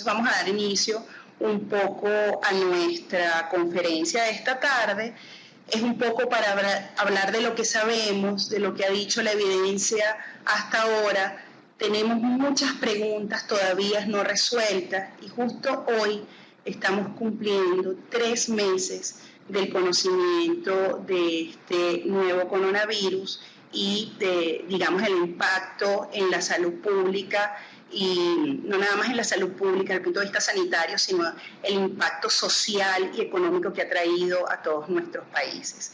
Vamos a dar inicio un poco a nuestra conferencia de esta tarde. Es un poco para hablar de lo que sabemos, de lo que ha dicho la evidencia hasta ahora. Tenemos muchas preguntas todavía no resueltas y justo hoy estamos cumpliendo 3 meses del conocimiento de este nuevo coronavirus y de, digamos, el impacto en la salud pública, y no nada más en la salud pública desde el punto de vista sanitario, sino el impacto social y económico que ha traído a todos nuestros países.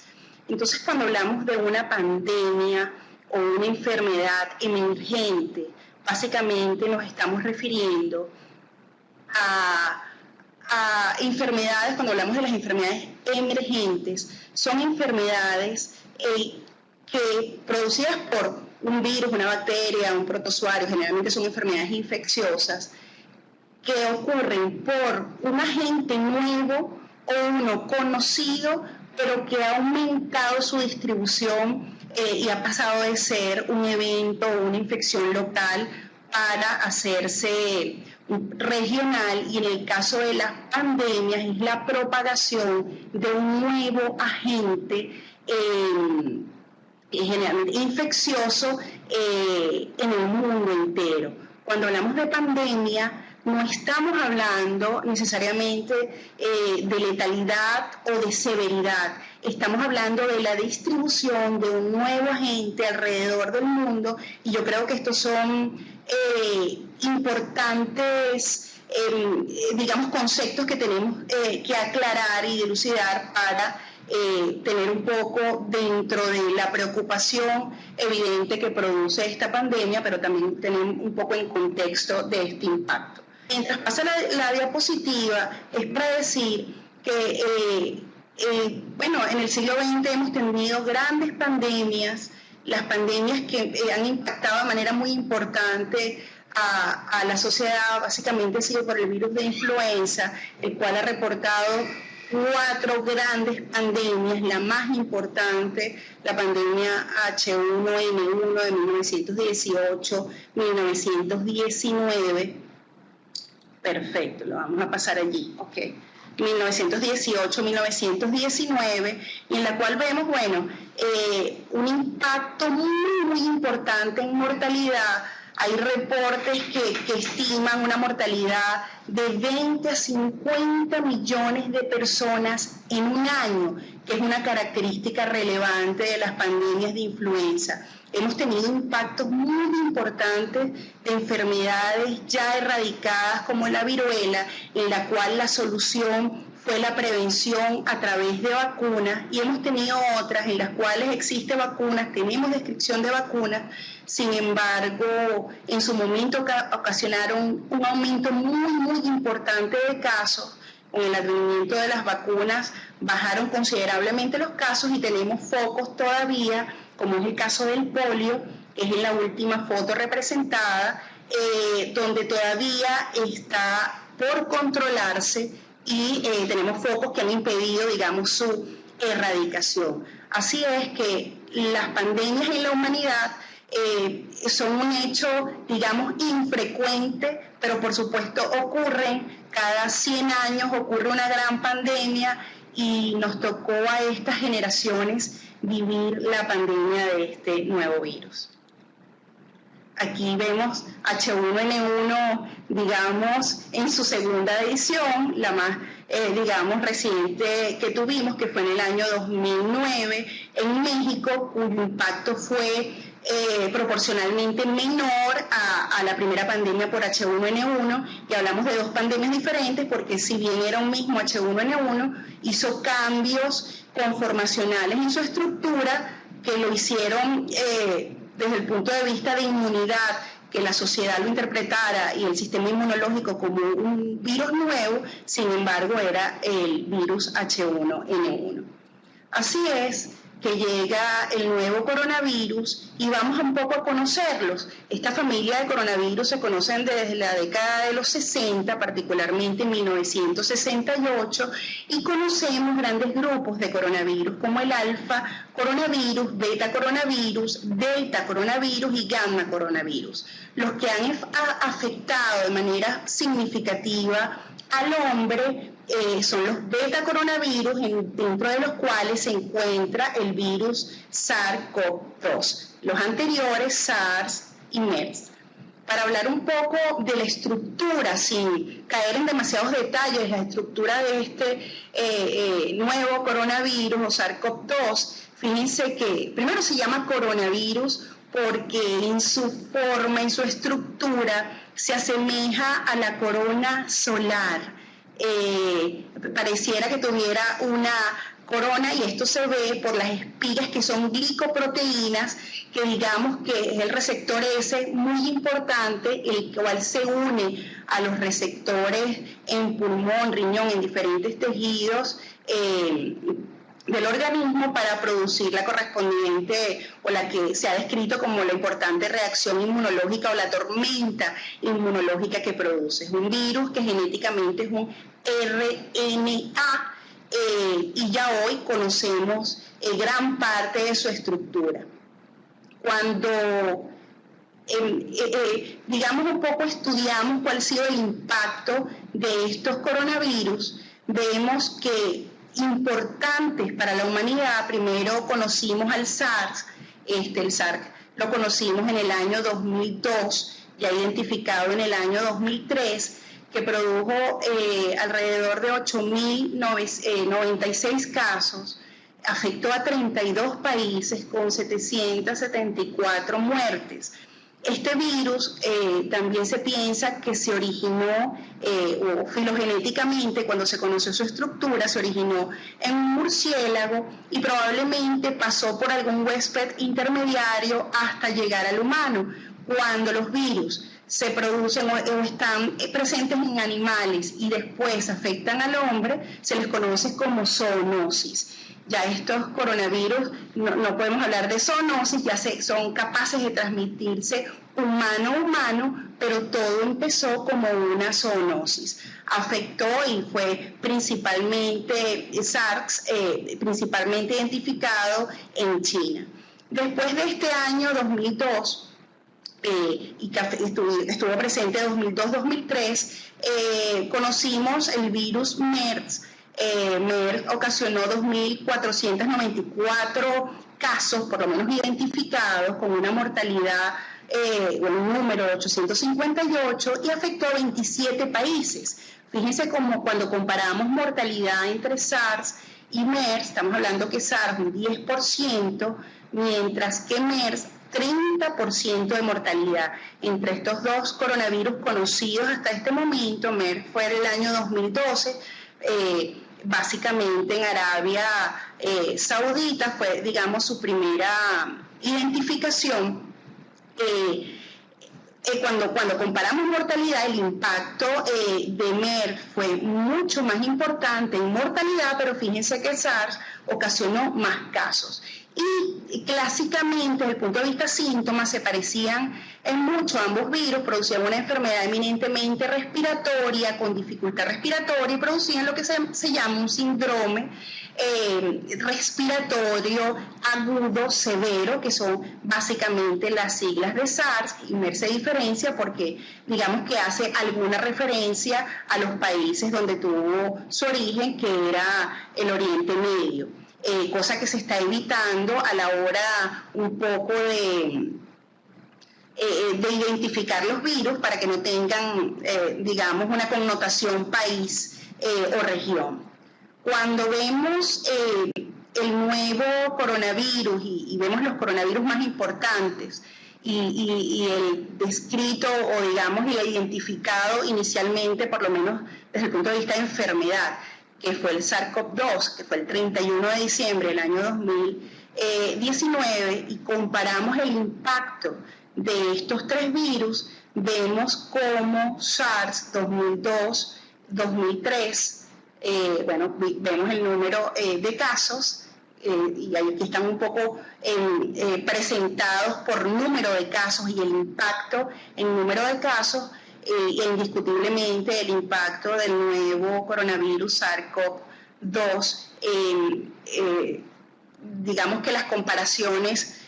Entonces, cuando hablamos de una pandemia o una enfermedad emergente, básicamente nos estamos refiriendo a enfermedades. Cuando hablamos de las enfermedades emergentes, son enfermedades que producidas por un virus, una bacteria, un protozoario, generalmente son enfermedades infecciosas, que ocurren por un agente nuevo o uno conocido, pero que ha aumentado su distribución y ha pasado de ser un evento o una infección local para hacerse regional, y en el caso de las pandemias es la propagación de un nuevo agente generalmente infeccioso en el mundo entero. Cuando hablamos de pandemia, no estamos hablando necesariamente de letalidad o de severidad. Estamos hablando de la distribución de un nuevo agente alrededor del mundo, y yo creo que estos son importantes, digamos, conceptos que tenemos que aclarar y dilucidar para tener un poco dentro de la preocupación evidente que produce esta pandemia, pero también tener un poco en contexto de este impacto. Mientras pasa la diapositiva, es para decir que bueno, en el siglo XX hemos tenido grandes pandemias, las pandemias que han impactado de manera muy importante a la sociedad. Básicamente ha sido por el virus de influenza, el cual ha reportado 4 grandes pandemias. La más importante, la pandemia H1N1 de 1918-1919. Perfecto, lo vamos a pasar allí, ok. 1918-1919, y en la cual vemos, bueno, un impacto muy importante en mortalidad. Hay reportes que estiman una mortalidad de 20 a 50 millones de personas en un año, que es una característica relevante de las pandemias de influenza. Hemos tenido impactos muy importantes de enfermedades ya erradicadas como la viruela, en la cual la solución fue la prevención a través de vacunas, y hemos tenido otras en las cuales existe vacunas, tenemos descripción de vacunas, sin embargo, en su momento ocasionaron un aumento muy importante de casos. Con el advenimiento de las vacunas bajaron considerablemente los casos, y tenemos focos todavía, como es el caso del polio, que es en la última foto representada, donde todavía está por controlarse, y tenemos focos que han impedido, digamos, su erradicación. Así es que las pandemias en la humanidad son un hecho, digamos, infrecuente, pero por supuesto ocurren cada 100 años, ocurre una gran pandemia, y nos tocó a estas generaciones vivir la pandemia de este nuevo virus. Aquí vemos H1N1, digamos, en su segunda edición, la más, digamos, reciente que tuvimos, que fue en el año 2009 en México, cuyo impacto fue proporcionalmente menor a la primera pandemia por H1N1, y hablamos de 2 pandemias diferentes porque, si bien era un mismo H1N1, hizo cambios conformacionales en su estructura que lo hicieron desde el punto de vista de inmunidad, que la sociedad lo interpretara y el sistema inmunológico como un virus nuevo. Sin embargo, era el virus H1N1. Así es que llega el nuevo coronavirus y vamos un poco a conocerlos. Esta familia de coronavirus se conocen desde la década de los 60, particularmente en 1968, y conocemos grandes grupos de coronavirus como el alfa coronavirus, beta coronavirus, delta coronavirus y gamma coronavirus, los que han afectado de manera significativa al hombre. Son los beta coronavirus, dentro de los cuales se encuentra el virus SARS-CoV-2, los anteriores SARS y MERS. Para hablar un poco de la estructura, sin caer en demasiados detalles, la estructura de este nuevo coronavirus o SARS-CoV-2, fíjense que primero se llama coronavirus porque en su forma, en su estructura, se asemeja a la corona solar. Pareciera que tuviera una corona, y esto se ve por las espigas que son glicoproteínas, que digamos que es el receptor S muy importante, el cual se une a los receptores en pulmón, riñón, en diferentes tejidos del organismo para producir la correspondiente o la que se ha descrito como la importante reacción inmunológica o la tormenta inmunológica que produce. Es un virus que genéticamente es un RNA y ya hoy conocemos gran parte de su estructura. Cuando digamos un poco estudiamos cuál ha sido el impacto de estos coronavirus, vemos que importantes para la humanidad, primero conocimos al SARS, el SARS lo conocimos en el año 2002, ya identificado en el año 2003, que produjo alrededor de 8.096 casos, afectó a 32 países con 774 muertes. Este virus también se piensa que se originó, o filogenéticamente, cuando se conoció su estructura, se originó en un murciélago y probablemente pasó por algún huésped intermediario hasta llegar al humano. Cuando los virus se producen o están presentes en animales y después afectan al hombre, se les conoce como zoonosis. Ya estos coronavirus, no podemos hablar de zoonosis, ya son capaces de transmitirse humano a humano, pero todo empezó como una zoonosis. Afectó y fue principalmente SARS, principalmente identificado en China. Después de este año 2002, y que estuvo presente 2002-2003, conocimos el virus MERS. MERS ocasionó 2.494 casos, por lo menos identificados, con una mortalidad, un número de 858, y afectó a 27 países. Fíjense cómo cuando comparamos mortalidad entre SARS y MERS, estamos hablando que SARS un 10%, mientras que MERS 30% de mortalidad. Entre estos dos coronavirus conocidos hasta este momento, MERS fue del año 2012, básicamente en Arabia Saudita fue, digamos, su primera identificación. Cuando comparamos mortalidad, el impacto de MERS fue mucho más importante en mortalidad, pero fíjense que el SARS ocasionó más casos. Y clásicamente, desde el punto de vista síntomas, se parecían en mucho. Ambos virus producían una enfermedad eminentemente respiratoria, con dificultad respiratoria, y producían lo que se llama un síndrome respiratorio agudo severo, que son básicamente las siglas de SARS. Y MERS se diferencia porque, digamos, que hace alguna referencia a los países donde tuvo su origen, que era el Oriente Medio. Cosa que se está evitando a la hora un poco de identificar los virus para que no tengan, digamos, una connotación país o región. Cuando vemos el nuevo coronavirus y vemos los coronavirus más importantes y el descrito o, digamos, el identificado inicialmente, por lo menos desde el punto de vista de enfermedad, que fue el SARS-CoV-2, que fue el 31 de diciembre del año 2019, y comparamos el impacto de estos tres virus, vemos cómo SARS 2002-2003, vemos el número de casos y aquí están un poco presentados por número de casos y el impacto en número de casos, indiscutiblemente el impacto del nuevo coronavirus SARS-CoV-2, digamos que las comparaciones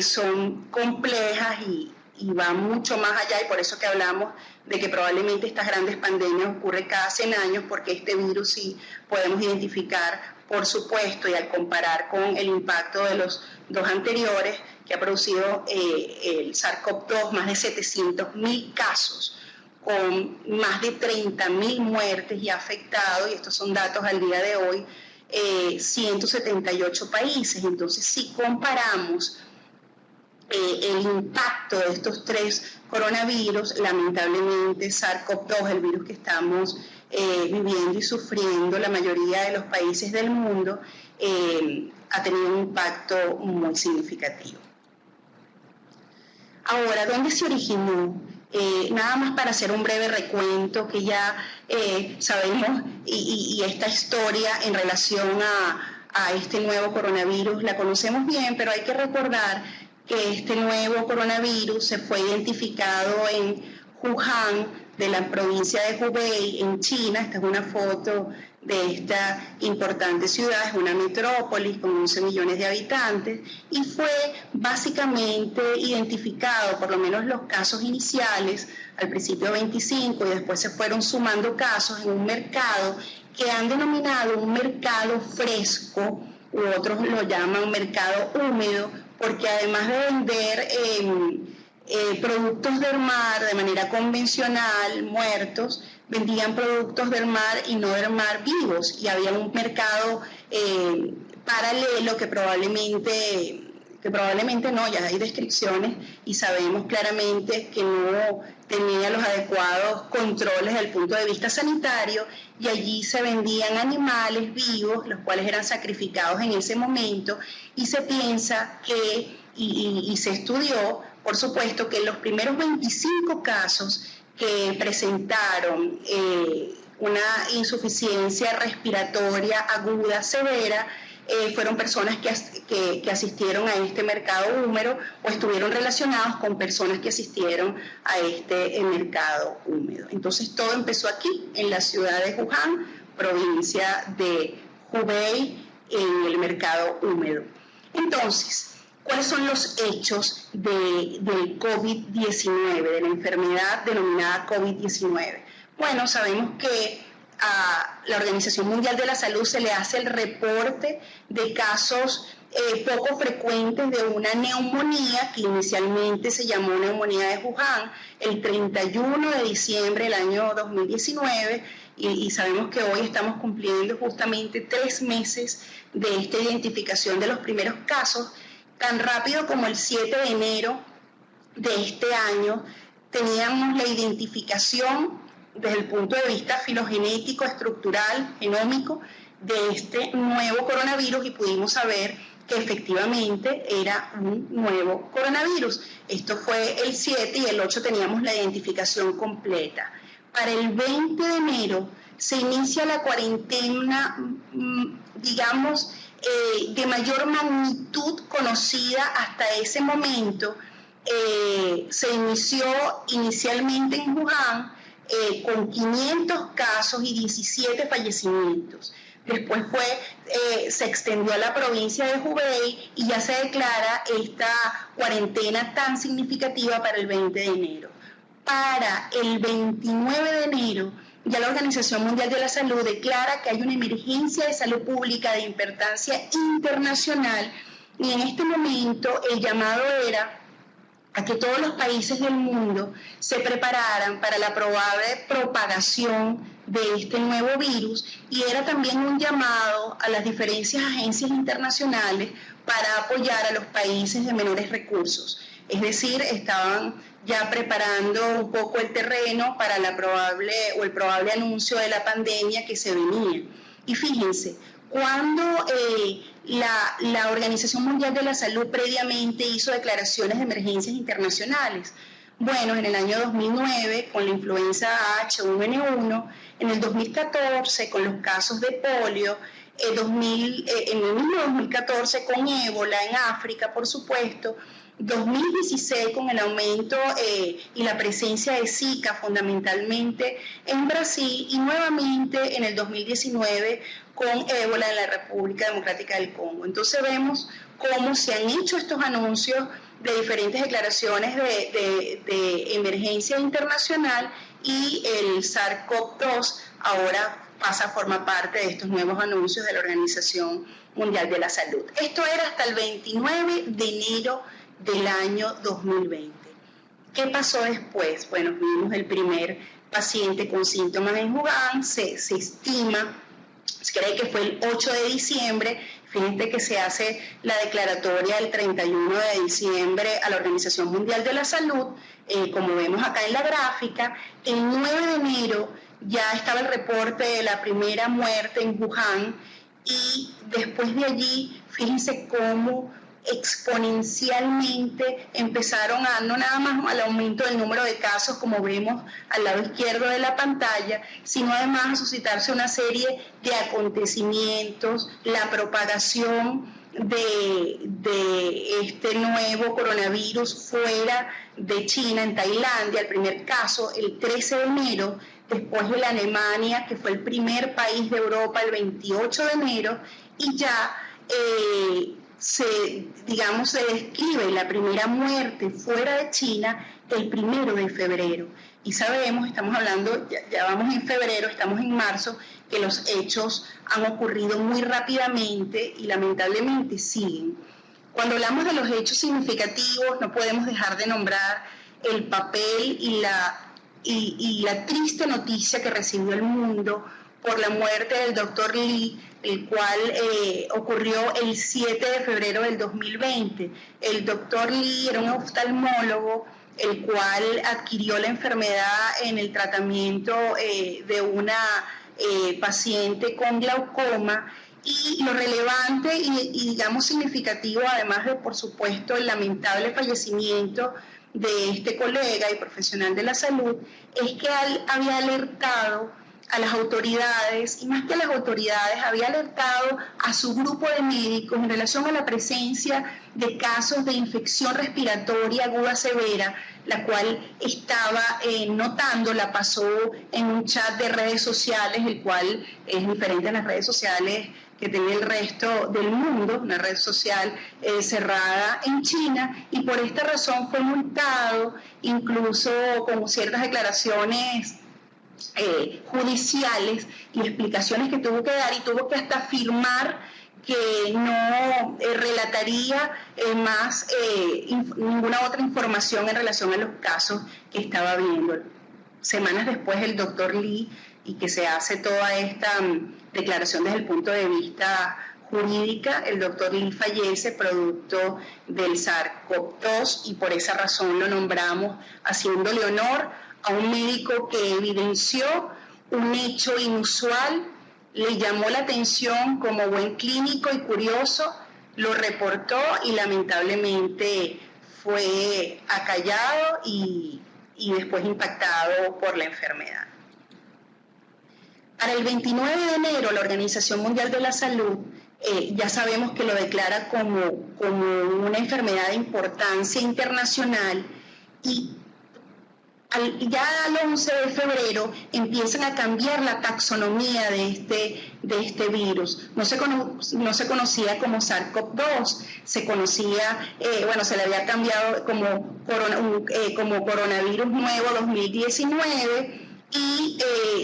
son complejas y van mucho más allá, y por eso que hablamos de que probablemente estas grandes pandemias ocurren cada 100 años, porque este virus sí podemos identificar, por supuesto, y al comparar con el impacto de los dos anteriores, que ha producido el SARS-CoV-2 más de 700.000 casos, con más de 30.000 muertes y afectados, y estos son datos al día de hoy, 178 países. Entonces, si comparamos el impacto de estos tres coronavirus, lamentablemente SARS-CoV-2, el virus que estamos viviendo y sufriendo la mayoría de los países del mundo, ha tenido un impacto muy significativo. Ahora, ¿dónde se originó? Nada más para hacer un breve recuento que ya sabemos, y esta historia en relación a este nuevo coronavirus la conocemos bien, pero hay que recordar que este nuevo coronavirus se fue identificado en Wuhan, de la provincia de Hubei, en China. Esta es una foto de esta importante ciudad, es una metrópolis con 11 millones de habitantes, y fue básicamente identificado, por lo menos los casos iniciales, al principio 25 y después se fueron sumando casos en un mercado que han denominado un mercado fresco, u otros lo llaman mercado húmedo, porque además de vender productos del mar de manera convencional, muertos, vendían productos del mar y no del mar vivos, y había un mercado paralelo que probablemente no, ya hay descripciones y sabemos claramente que no tenía los adecuados controles desde el punto de vista sanitario, y allí se vendían animales vivos, los cuales eran sacrificados en ese momento, y se piensa que, y se estudió, por supuesto, que los primeros 25 casos que presentaron una insuficiencia respiratoria aguda severa fueron personas que asistieron a este mercado húmedo o estuvieron relacionados con personas que asistieron a este mercado húmedo. Entonces todo empezó aquí, en la ciudad de Wuhan, provincia de Hubei, en el mercado húmedo. Entonces, ¿cuáles son los hechos del COVID-19, de la enfermedad denominada COVID-19? Bueno, sabemos que a la Organización Mundial de la Salud se le hace el reporte de casos poco frecuentes de una neumonía que inicialmente se llamó neumonía de Wuhan el 31 de diciembre del año 2019, y sabemos que hoy estamos cumpliendo justamente 3 meses de esta identificación de los primeros casos. Tan rápido como el 7 de enero de este año teníamos la identificación desde el punto de vista filogenético, estructural, genómico, de este nuevo coronavirus, y pudimos saber que efectivamente era un nuevo coronavirus. Esto fue el 7 y el 8 teníamos la identificación completa. Para el 20 de enero se inicia la cuarentena, digamos, de mayor magnitud conocida hasta ese momento. Se inició inicialmente en Wuhan con 500 casos y 17 fallecimientos. Después se extendió a la provincia de Hubei y ya se declara esta cuarentena tan significativa para el 20 de enero. Para el 29 de enero, ya la Organización Mundial de la Salud declara que hay una emergencia de salud pública de importancia internacional, y en este momento el llamado era a que todos los países del mundo se prepararan para la probable propagación de este nuevo virus, y era también un llamado a las diferentes agencias internacionales para apoyar a los países de menores recursos. Es decir, estaban ya preparando un poco el terreno para el probable anuncio de la pandemia que se venía. Y fíjense, cuando la Organización Mundial de la Salud previamente hizo declaraciones de emergencias internacionales. Bueno, en el año 2009 con la influenza H1N1, en el 2014 con los casos de polio, en el mismo 2014 con ébola en África, por supuesto, 2016 con el aumento y la presencia de Zika fundamentalmente en Brasil, y nuevamente en el 2019 con ébola en la República Democrática del Congo. Entonces vemos cómo se han hecho estos anuncios de diferentes declaraciones de emergencia internacional, y el SARS-CoV-2 ahora pasa a formar parte de estos nuevos anuncios de la Organización Mundial de la Salud. Esto era hasta el 29 de enero del año 2020. ¿Qué pasó después? Bueno, vimos el primer paciente con síntomas en Wuhan, se estima, se cree que fue el 8 de diciembre, fíjense que se hace la declaratoria el 31 de diciembre a la Organización Mundial de la Salud, como vemos acá en la gráfica. El 9 de enero ya estaba el reporte de la primera muerte en Wuhan, y después de allí, fíjense cómo exponencialmente empezaron a, no nada más al aumento del número de casos, como vemos al lado izquierdo de la pantalla, sino además a suscitarse una serie de acontecimientos, la propagación de este nuevo coronavirus fuera de China, en Tailandia, el primer caso el 13 de enero, después de la Alemania, que fue el primer país de Europa, el 28 de enero, y ya se describe la primera muerte fuera de China el 1 de febrero. Y sabemos, estamos hablando, ya vamos en febrero, estamos en marzo, que los hechos han ocurrido muy rápidamente y lamentablemente siguen. Cuando hablamos de los hechos significativos, no podemos dejar de nombrar el papel y la triste noticia que recibió el mundo por la muerte del doctor Lee, el cual ocurrió el 7 de febrero del 2020. El doctor Lee era un oftalmólogo, el cual adquirió la enfermedad en el tratamiento de una paciente con glaucoma, y lo relevante y digamos significativo, además de por supuesto el lamentable fallecimiento de este colega y profesional de la salud, es que él había alertado a las autoridades, y más que a las autoridades, había alertado a su grupo de médicos en relación a la presencia de casos de infección respiratoria aguda severa, la cual estaba notando, la pasó en un chat de redes sociales, el cual es diferente a las redes sociales que tiene el resto del mundo, una red social cerrada en China, y por esta razón fue multado, incluso con ciertas declaraciones judiciales y explicaciones que tuvo que dar, y tuvo que hasta firmar que no relataría más ninguna otra información en relación a los casos que estaba viendo. Semanas después el doctor Lee, y que se hace toda esta declaración desde el punto de vista jurídica, el doctor Lee fallece producto del SARS-CoV-2, y por esa razón lo nombramos haciéndole honor a un médico que evidenció un hecho inusual, le llamó la atención como buen clínico y curioso, lo reportó y lamentablemente fue acallado y después impactado por la enfermedad. Para el 29 de enero, la Organización Mundial de la Salud ya sabemos que lo declara como una enfermedad de importancia internacional, y ya al 11 de febrero empiezan a cambiar la taxonomía de este virus. No se conocía como SARS-CoV-2, se conocía, se le había cambiado como coronavirus nuevo 2019, y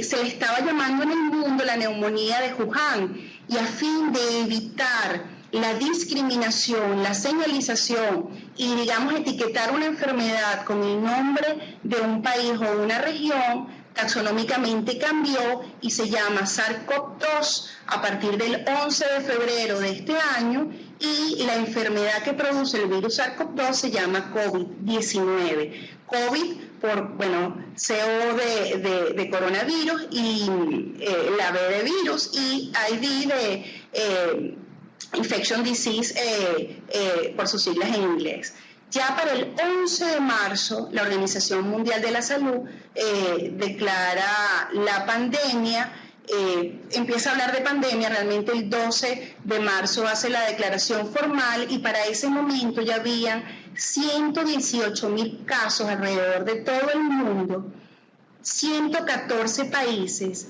se le estaba llamando en el mundo la neumonía de Wuhan, y a fin de evitar la discriminación, la señalización y, digamos, etiquetar una enfermedad con el nombre de un país o una región, taxonómicamente cambió y se llama SARS-CoV-2 a partir del 11 de febrero de este año, y la enfermedad que produce el virus SARS-CoV-2 se llama COVID-19. COVID por, CO de coronavirus, y la B de virus, y ID de Infection Disease por sus siglas en inglés. Ya para el 11 de marzo, la Organización Mundial de la Salud declara la pandemia empieza a hablar de pandemia, realmente el 12 de marzo hace la declaración formal y para ese momento ya habían 118.000 casos alrededor de todo el mundo, 114 países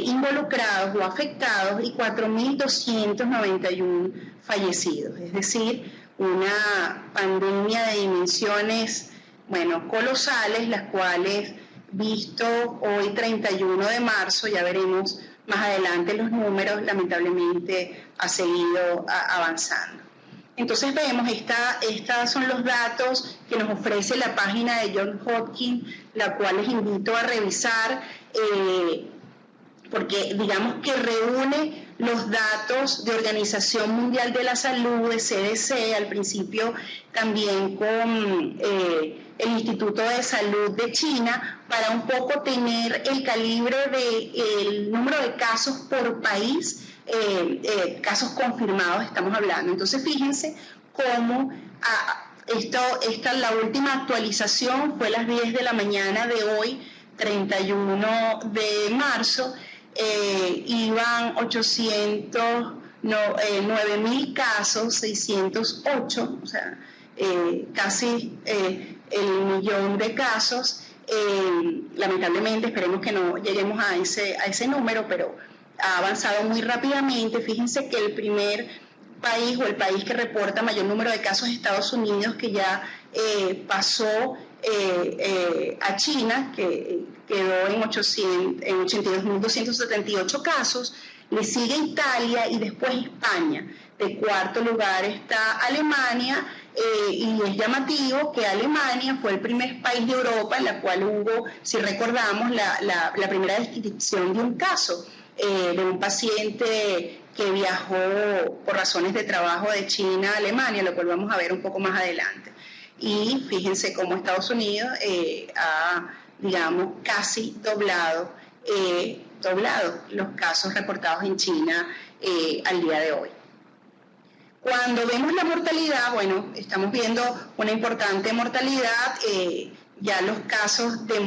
involucrados o afectados y 4.291 fallecidos, es decir, una pandemia de dimensiones, bueno, colosales, las cuales, visto hoy 31 de marzo, ya veremos más adelante los números, lamentablemente ha seguido avanzando. Entonces vemos, estos son los datos que nos ofrece la página de Johns Hopkins, la cual les invito a revisar, porque digamos que reúne los datos de Organización Mundial de la Salud, de CDC, al principio también con el Instituto de Salud de China, para un poco tener el calibre del número de casos por país, casos confirmados estamos hablando. Entonces fíjense cómo la última actualización fue a las 10 de la mañana de hoy, 31 de marzo, iban 809.000 casos, 608, o sea, casi el millón de casos. Lamentablemente, esperemos que no lleguemos a ese número, pero ha avanzado muy rápidamente. Fíjense que el primer país o el país que reporta mayor número de casos es Estados Unidos, que ya pasó a China, que quedó en 82.278 casos, le sigue Italia y después España. De cuarto lugar está Alemania, y es llamativo que Alemania fue el primer país de Europa en la cual hubo, si recordamos, la primera descripción de un caso de un paciente que viajó por razones de trabajo de China a Alemania, lo cual vamos a ver un poco más adelante. Y fíjense cómo Estados Unidos ha, digamos, casi doblado los casos reportados en China al día de hoy. Cuando vemos la mortalidad, bueno, estamos viendo una importante mortalidad, ya los casos de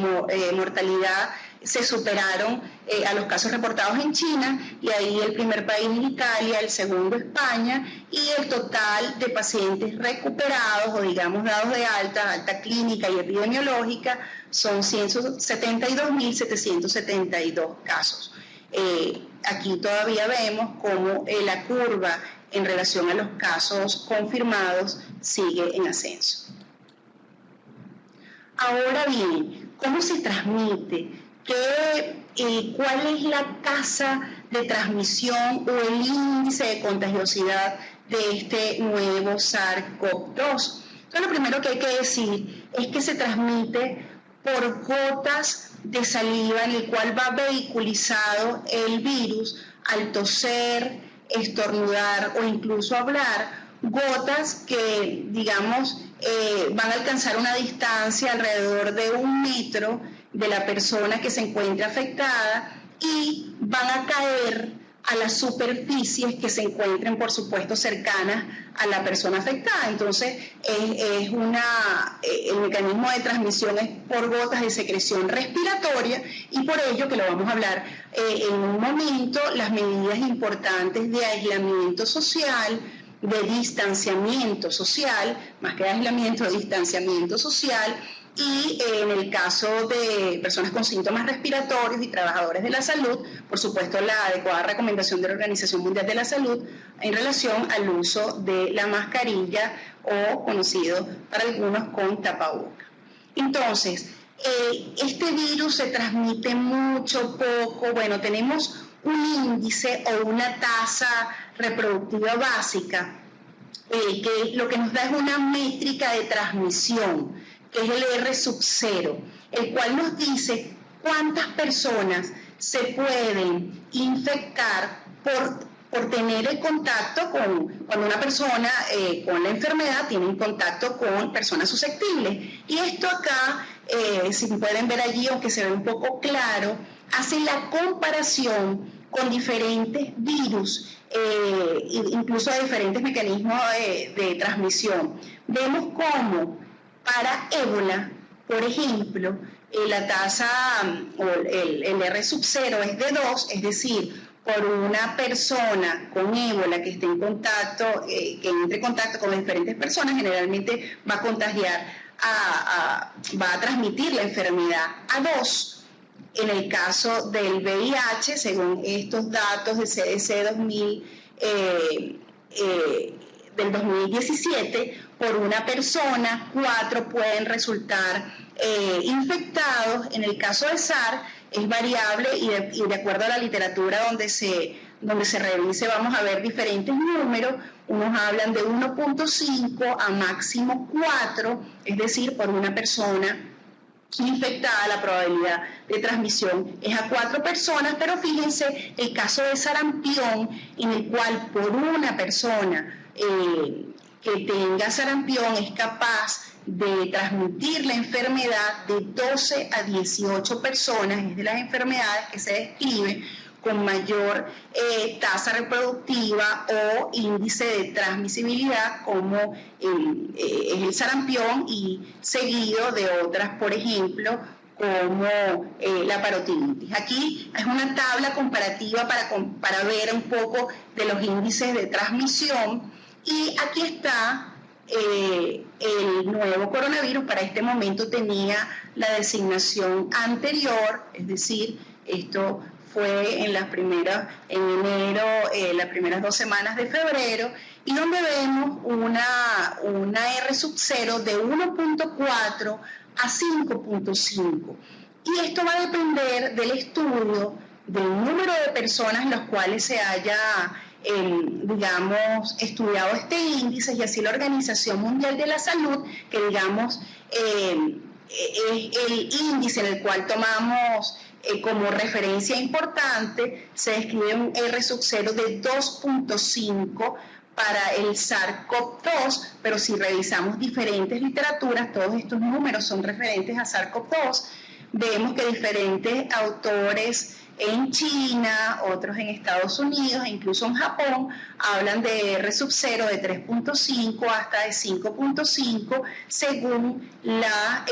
mortalidad se superaron a los casos reportados en China, y ahí el primer país es Italia, el segundo España, y el total de pacientes recuperados o digamos dados de alta clínica y epidemiológica son 172.772 casos. Aquí todavía vemos cómo la curva en relación a los casos confirmados sigue en ascenso. Ahora bien, ¿cómo se transmite? ¿Cuál es la tasa de transmisión o el índice de contagiosidad de este nuevo SARS-CoV-2? Entonces, lo primero que hay que decir es que se transmite por gotas de saliva en el cual va vehiculizado el virus al toser, estornudar o incluso hablar, gotas que, digamos, van a alcanzar una distancia alrededor de 1 metro de la persona que se encuentra afectada y van a caer a las superficies que se encuentren, por supuesto, cercanas a la persona afectada. Entonces, el mecanismo de transmisión es por gotas de secreción respiratoria, y por ello, que lo vamos a hablar en un momento, las medidas importantes de aislamiento social, de distanciamiento social, más que de aislamiento, de distanciamiento social, y en el caso de personas con síntomas respiratorios y trabajadores de la salud, por supuesto la adecuada recomendación de la Organización Mundial de la Salud en relación al uso de la mascarilla, o conocido para algunos con tapaboca. Entonces, este virus se transmite mucho, poco. Bueno, tenemos un índice o una tasa reproductiva básica, que lo que nos da es una métrica de transmisión, que es el R0, el cual nos dice cuántas personas se pueden infectar por tener el contacto cuando una persona con la enfermedad tiene un contacto con personas susceptibles. Y esto acá, si pueden ver allí, aunque se ve un poco claro, hace la comparación con diferentes virus, incluso de diferentes mecanismos de transmisión. Vemos cómo para ébola, por ejemplo, la tasa o el R sub 0 es de 2, es decir, por una persona con ébola que esté en contacto, que entre en contacto con diferentes personas, generalmente va a contagiar, va a transmitir la enfermedad. A 2, en el caso del VIH, según estos datos del CDC del 2017, por una persona, 4 pueden resultar infectados. En el caso de SARS es variable y de acuerdo a la literatura donde se revise vamos a ver diferentes números. Unos hablan de 1.5 a máximo 4, es decir, por una persona infectada la probabilidad de transmisión es a 4 personas, pero fíjense el caso de sarampión, en el cual por una persona que tenga sarampión es capaz de transmitir la enfermedad de 12 a 18 personas, es de las enfermedades que se describen con mayor tasa reproductiva o índice de transmisibilidad, como es el sarampión, y seguido de otras, por ejemplo, como la parotinitis. Aquí es una tabla comparativa para ver un poco de los índices de transmisión, y aquí está el nuevo coronavirus. Para este momento tenía la designación anterior, es decir, esto fue en enero, las primeras 2 semanas de febrero, y donde vemos una R sub 0 de 1.4 a 5.5. Y esto va a depender del estudio, del número de personas en las cuales se haya, estudiado este índice, y así la Organización Mundial de la Salud, que es el índice en el cual tomamos como referencia importante, se describe un R sub 0 de 2.5 para el SARS-CoV-2, pero si revisamos diferentes literaturas, todos estos números son referentes a SARS-CoV-2. Vemos que diferentes autores en China, otros en Estados Unidos e incluso en Japón hablan de R sub 0 de 3.5 hasta de 5.5 según la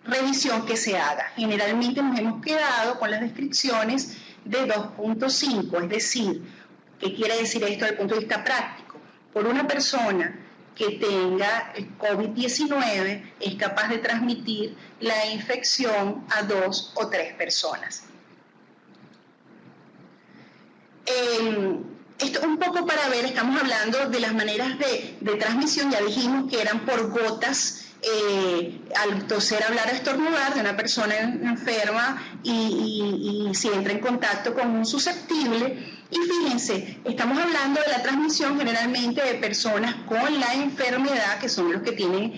revisión que se haga. Generalmente nos hemos quedado con las descripciones de 2.5, es decir, ¿qué quiere decir esto desde el punto de vista práctico? Por una persona que tenga el COVID-19 es capaz de transmitir la infección a 2 o 3 personas. Esto un poco para ver, estamos hablando de las maneras de transmisión. Ya dijimos que eran por gotas, al toser, hablar o estornudar de una persona enferma y si entra en contacto con un susceptible. Y fíjense, estamos hablando de la transmisión generalmente de personas con la enfermedad, que son los que tienen,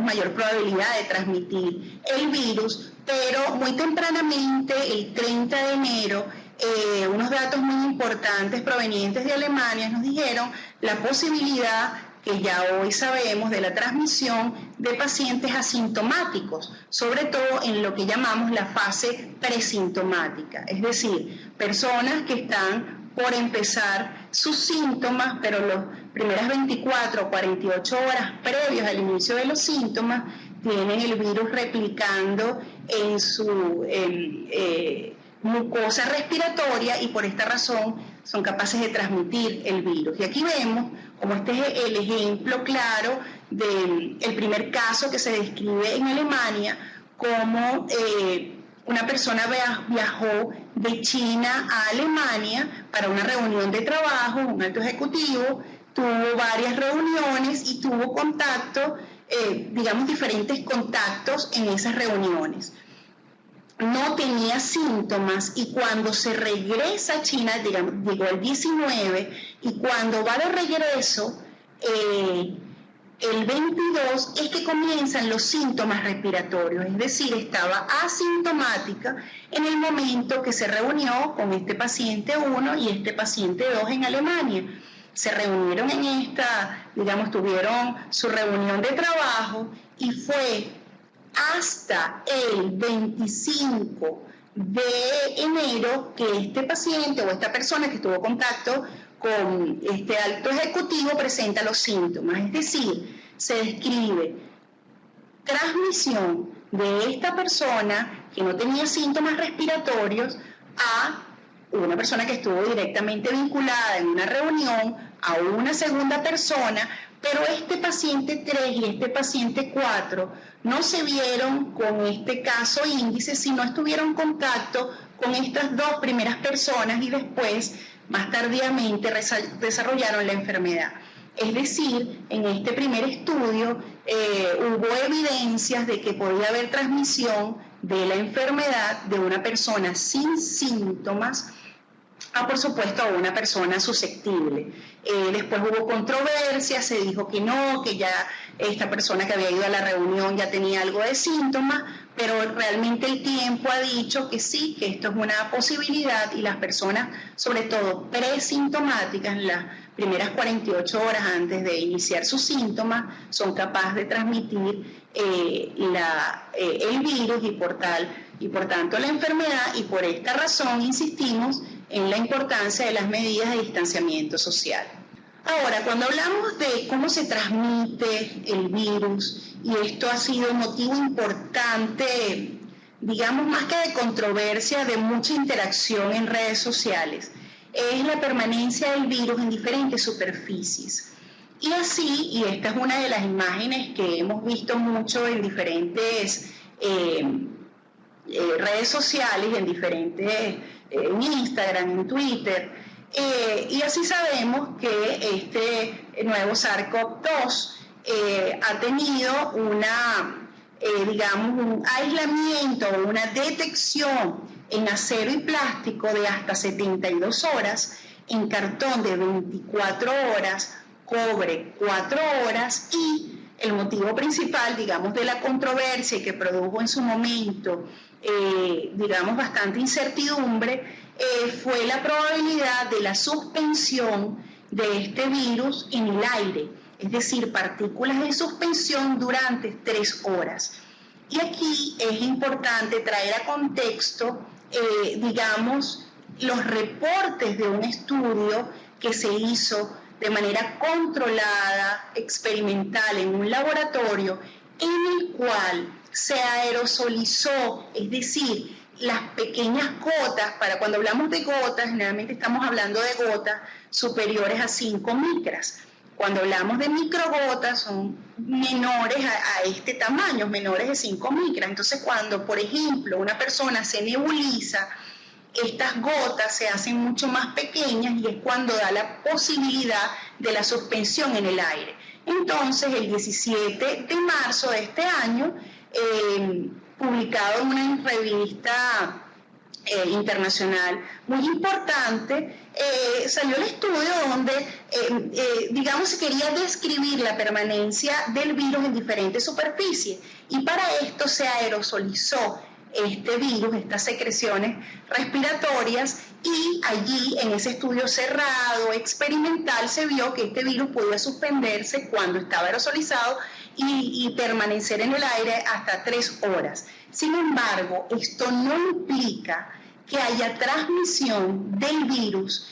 mayor probabilidad de transmitir el virus, pero muy tempranamente, el 30 de enero, unos datos muy importantes provenientes de Alemania nos dijeron la posibilidad, que ya hoy sabemos, de la transmisión de pacientes asintomáticos, sobre todo en lo que llamamos la fase presintomática, es decir, personas que están por empezar sus síntomas, pero las primeras 24 o 48 horas previos al inicio de los síntomas tienen el virus replicando en su mucosa respiratoria, y por esta razón son capaces de transmitir el virus. Y aquí vemos como este es el ejemplo claro del primer caso que se describe en Alemania, como una persona viajó de China a Alemania para una reunión de trabajo, un alto ejecutivo, tuvo varias reuniones y tuvo contacto, diferentes contactos en esas reuniones. No tenía síntomas, y cuando se regresa a China, llegó el 19, y cuando va de regreso, el 22 es que comienzan los síntomas respiratorios, es decir, estaba asintomática en el momento que se reunió con este paciente 1 y este paciente 2 en Alemania. Se reunieron tuvieron su reunión de trabajo, y fue hasta el 25 de enero que este paciente o esta persona que estuvo contacto con este alto ejecutivo presenta los síntomas. Es decir, se describe transmisión de esta persona que no tenía síntomas respiratorios a una persona que estuvo directamente vinculada en una reunión, a una segunda persona, pero este paciente 3 y este paciente 4 no se vieron con este caso índice, sino estuvieron en contacto con estas dos primeras personas y después, más tardíamente, desarrollaron la enfermedad. Es decir, en este primer estudio hubo evidencias de que podía haber transmisión de la enfermedad de una persona sin síntomas a, por supuesto, a una persona susceptible. Después hubo controversia, se dijo que no, que ya esta persona que había ido a la reunión ya tenía algo de síntomas, pero realmente el tiempo ha dicho que sí, que esto es una posibilidad y las personas, sobre todo presintomáticas, las primeras 48 horas antes de iniciar sus síntomas, son capaces de transmitir el virus y por tanto la enfermedad, y por esta razón insistimos en la importancia de las medidas de distanciamiento social. Ahora, cuando hablamos de cómo se transmite el virus, y esto ha sido un motivo importante, digamos más que de controversia, de mucha interacción en redes sociales, es la permanencia del virus en diferentes superficies. Y así, y esta es una de las imágenes que hemos visto mucho en diferentes redes sociales, en diferentes, en Instagram, en Twitter, y así sabemos que este nuevo SARS-CoV-2 ha tenido digamos, un aislamiento, una detección en acero y plástico de hasta 72 horas, en cartón de 24 horas, cobre 4 horas, y el motivo principal, digamos, de la controversia que produjo en su momento, digamos, bastante incertidumbre, fue la probabilidad de la suspensión de este virus en el aire, es decir, partículas de suspensión durante 3 horas. Y aquí es importante traer a contexto, digamos, los reportes de un estudio que se hizo de manera controlada, experimental, en un laboratorio, en el cual se aerosolizó, es decir, las pequeñas gotas. Para cuando hablamos de gotas, generalmente estamos hablando de gotas superiores a 5 micras. Cuando hablamos de microgotas, son menores a este tamaño, menores de 5 micras. Entonces, cuando, por ejemplo, una persona se nebuliza, estas gotas se hacen mucho más pequeñas y es cuando da la posibilidad de la suspensión en el aire. Entonces, el 17 de marzo de este año, publicado en una revista internacional muy importante, salió el estudio donde, digamos, se quería describir la permanencia del virus en diferentes superficies, y para esto se aerosolizó este virus, estas secreciones respiratorias, y allí en ese estudio cerrado, experimental, se vio que este virus podía suspenderse cuando estaba aerosolizado y permanecer en el aire hasta 3 horas. Sin embargo, esto no implica que haya transmisión del virus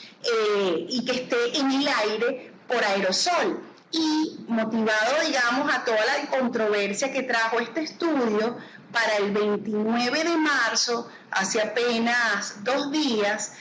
y que esté en el aire por aerosol. Y motivado, digamos, a toda la controversia que trajo este estudio, para el 29 de marzo, hace apenas 2 días,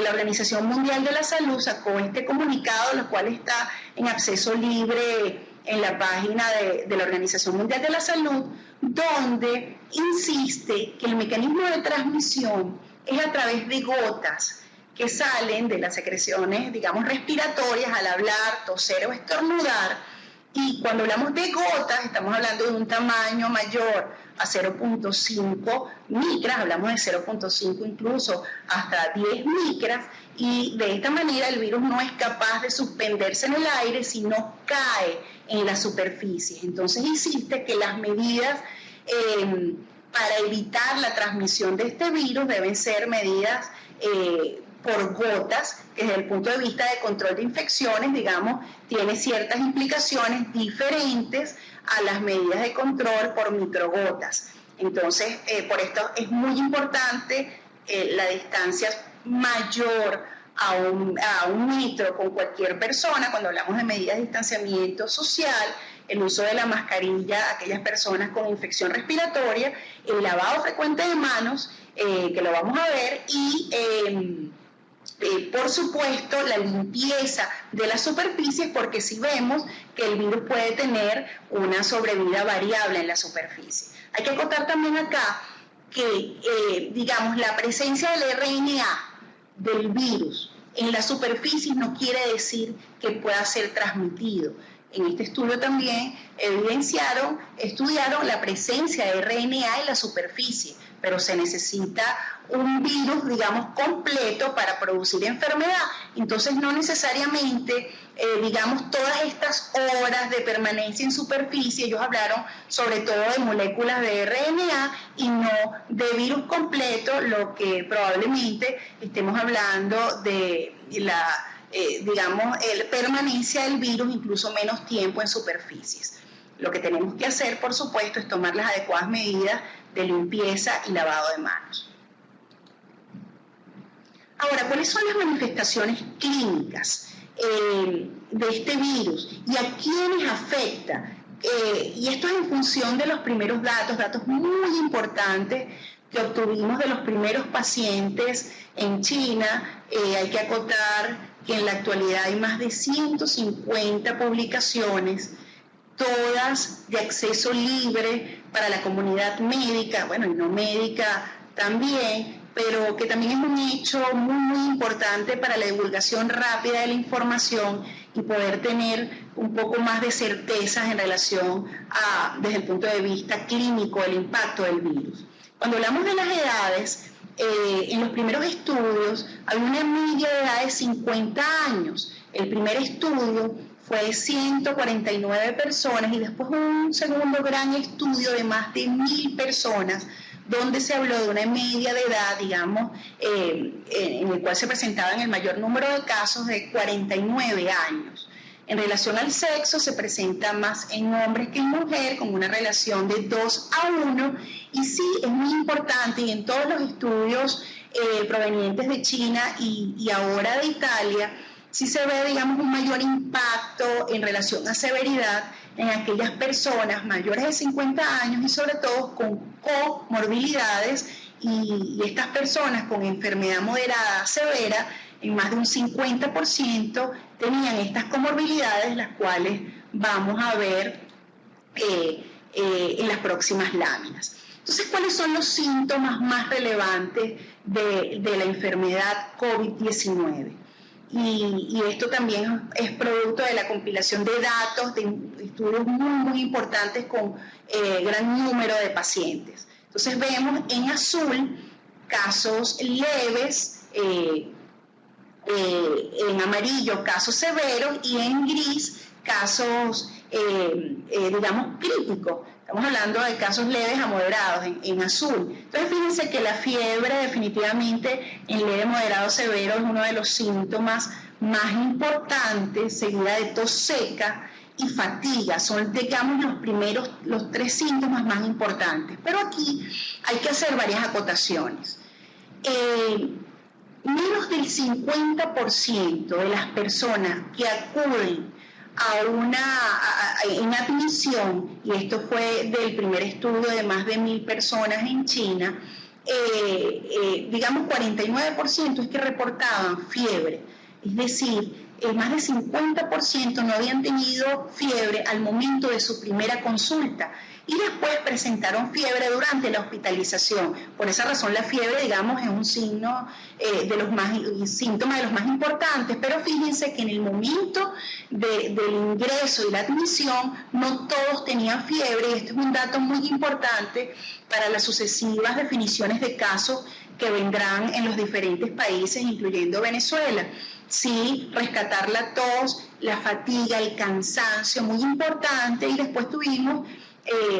la Organización Mundial de la Salud sacó este comunicado, lo cual está en acceso libre en la página de la Organización Mundial de la Salud, donde insiste que el mecanismo de transmisión es a través de gotas que salen de las secreciones, digamos, respiratorias al hablar, toser o estornudar. Y cuando hablamos de gotas, estamos hablando de un tamaño mayor a 0.5 micras, hablamos de 0.5 incluso hasta 10 micras, y de esta manera el virus no es capaz de suspenderse en el aire, sino cae en la superficie. Entonces insiste que las medidas para evitar la transmisión de este virus deben ser medidas por gotas, que desde el punto de vista de control de infecciones, digamos, tiene ciertas implicaciones diferentes a las medidas de control por microgotas. Entonces, por esto es muy importante la distancia mayor a un metro con cualquier persona, cuando hablamos de medidas de distanciamiento social, el uso de la mascarilla a aquellas personas con infección respiratoria, el lavado frecuente de manos, que lo vamos a ver, y por supuesto la limpieza de las superficies, porque si vemos que el virus puede tener una sobrevida variable en la superficie. Hay que acotar también acá que, digamos, la presencia del RNA del virus en la superficie no quiere decir que pueda ser transmitido. En este estudio también estudiaron la presencia de RNA en la superficie, pero se necesita un virus, digamos, completo para producir enfermedad. Entonces no necesariamente, digamos, todas estas horas de permanencia en superficie, ellos hablaron sobre todo de moléculas de RNA y no de virus completo, lo que probablemente estemos hablando de la, digamos, permanencia del virus incluso menos tiempo en superficies. Lo que tenemos que hacer, por supuesto, es tomar las adecuadas medidas de limpieza y lavado de manos. Ahora, ¿cuáles son las manifestaciones clínicas de este virus y a quiénes afecta? Y esto es en función de los primeros datos muy importantes que obtuvimos de los primeros pacientes en China. Hay que acotar que en la actualidad hay más de 150 publicaciones, todas de acceso libre para la comunidad médica, bueno, y no médica también, pero que también es un hecho muy importante para la divulgación rápida de la información y poder tener un poco más de certezas en relación a, desde el punto de vista clínico, el impacto del virus. Cuando hablamos de las edades, en los primeros estudios había una media de edad de 50 años. El primer estudio fue de 149 personas y después un segundo gran estudio de más de 1000 personas, donde se habló de una media de edad, digamos, en el cual se presentaban el mayor número de casos de 49 años. En relación al sexo, se presenta más en hombres que en mujeres, con una relación de 2:1, y sí, es muy importante, y en todos los estudios provenientes de China y ahora de Italia, sí se ve, digamos, un mayor impacto en relación a severidad en aquellas personas mayores de 50 años y sobre todo con comorbilidades, y estas personas con enfermedad moderada a severa, en más de un 50% tenían estas comorbilidades, las cuales vamos a ver en las próximas láminas. Entonces, ¿cuáles son los síntomas más relevantes de la enfermedad COVID-19? Y esto también es producto de la compilación de datos, de estudios muy importantes con gran número de pacientes. Entonces vemos en azul casos leves, en amarillo casos severos y en gris casos, digamos, críticos. Estamos hablando de casos leves a moderados en azul. Entonces fíjense que la fiebre definitivamente en leve, moderado, severo es uno de los síntomas más importantes, seguida de tos seca y fatiga. Son, digamos, los tres síntomas más importantes. Pero aquí hay que hacer varias acotaciones. Menos del 50% de las personas que acuden en admisión, y esto fue del primer estudio de más de 1000 personas en China, digamos 49% es que reportaban fiebre, es decir, más del 50% no habían tenido fiebre al momento de su primera consulta y después presentaron fiebre durante la hospitalización. Por esa razón la fiebre, digamos, es un signo síntoma de los más importantes, pero fíjense que en el momento del ingreso y la admisión no todos tenían fiebre, y esto es un dato muy importante para las sucesivas definiciones de casos que vendrán en los diferentes países, incluyendo Venezuela. Sí, rescatar la tos, la fatiga, el cansancio, muy importante, y después tuvimos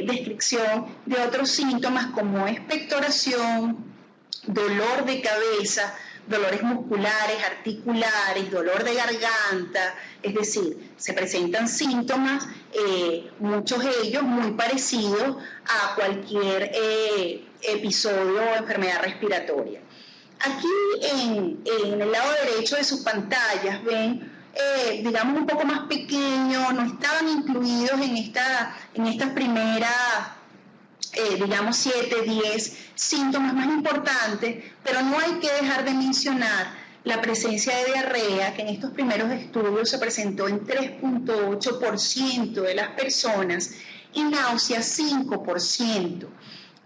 descripción de otros síntomas como expectoración, dolor de cabeza, dolores musculares, articulares, dolor de garganta, es decir, se presentan síntomas, muchos de ellos muy parecidos a cualquier episodio o enfermedad respiratoria. Aquí en el lado derecho de sus pantallas ven digamos, un poco más pequeños, no estaban incluidos en estas primeras, digamos, 7, 10 síntomas más importantes, pero no hay que dejar de mencionar la presencia de diarrea, que en estos primeros estudios se presentó en 3.8% de las personas y náuseas 5%.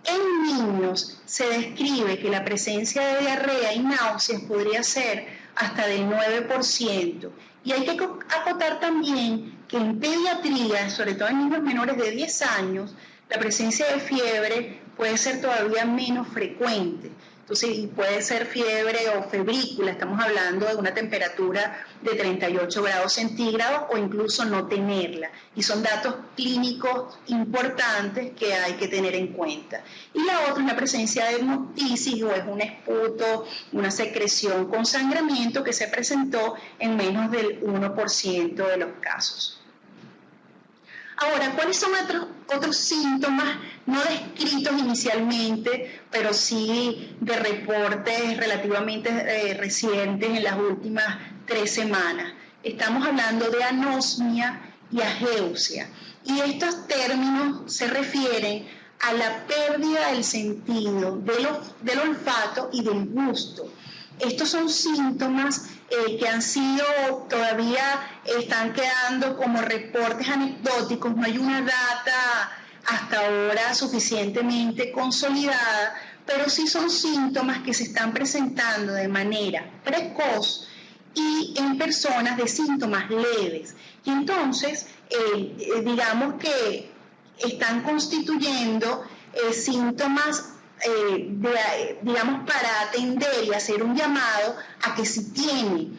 En niños se describe que la presencia de diarrea y náuseas podría ser hasta del 9%. Y hay que acotar también que en pediatría, sobre todo en niños menores de 10 años, la presencia de fiebre puede ser todavía menos frecuente. Entonces, y puede ser fiebre o febrícula, estamos hablando de una temperatura de 38 grados centígrados o incluso no tenerla. Y son datos clínicos importantes que hay que tener en cuenta. Y la otra es la presencia de hemoptisis, o es un esputo, una secreción con sangramiento que se presentó en menos del 1% de los casos. Ahora, ¿cuáles son otros síntomas no descritos inicialmente, pero sí de reportes relativamente recientes en las últimas 3 semanas? Estamos hablando de anosmia y ageusia. Y estos términos se refieren a la pérdida del sentido del olfato y del gusto. Estos son síntomas que han sido, todavía están quedando como reportes anecdóticos, no hay una data hasta ahora suficientemente consolidada, pero sí son síntomas que se están presentando de manera precoz y en personas de síntomas leves. Y entonces, digamos que están constituyendo síntomas digamos, para atender y hacer un llamado a que si tiene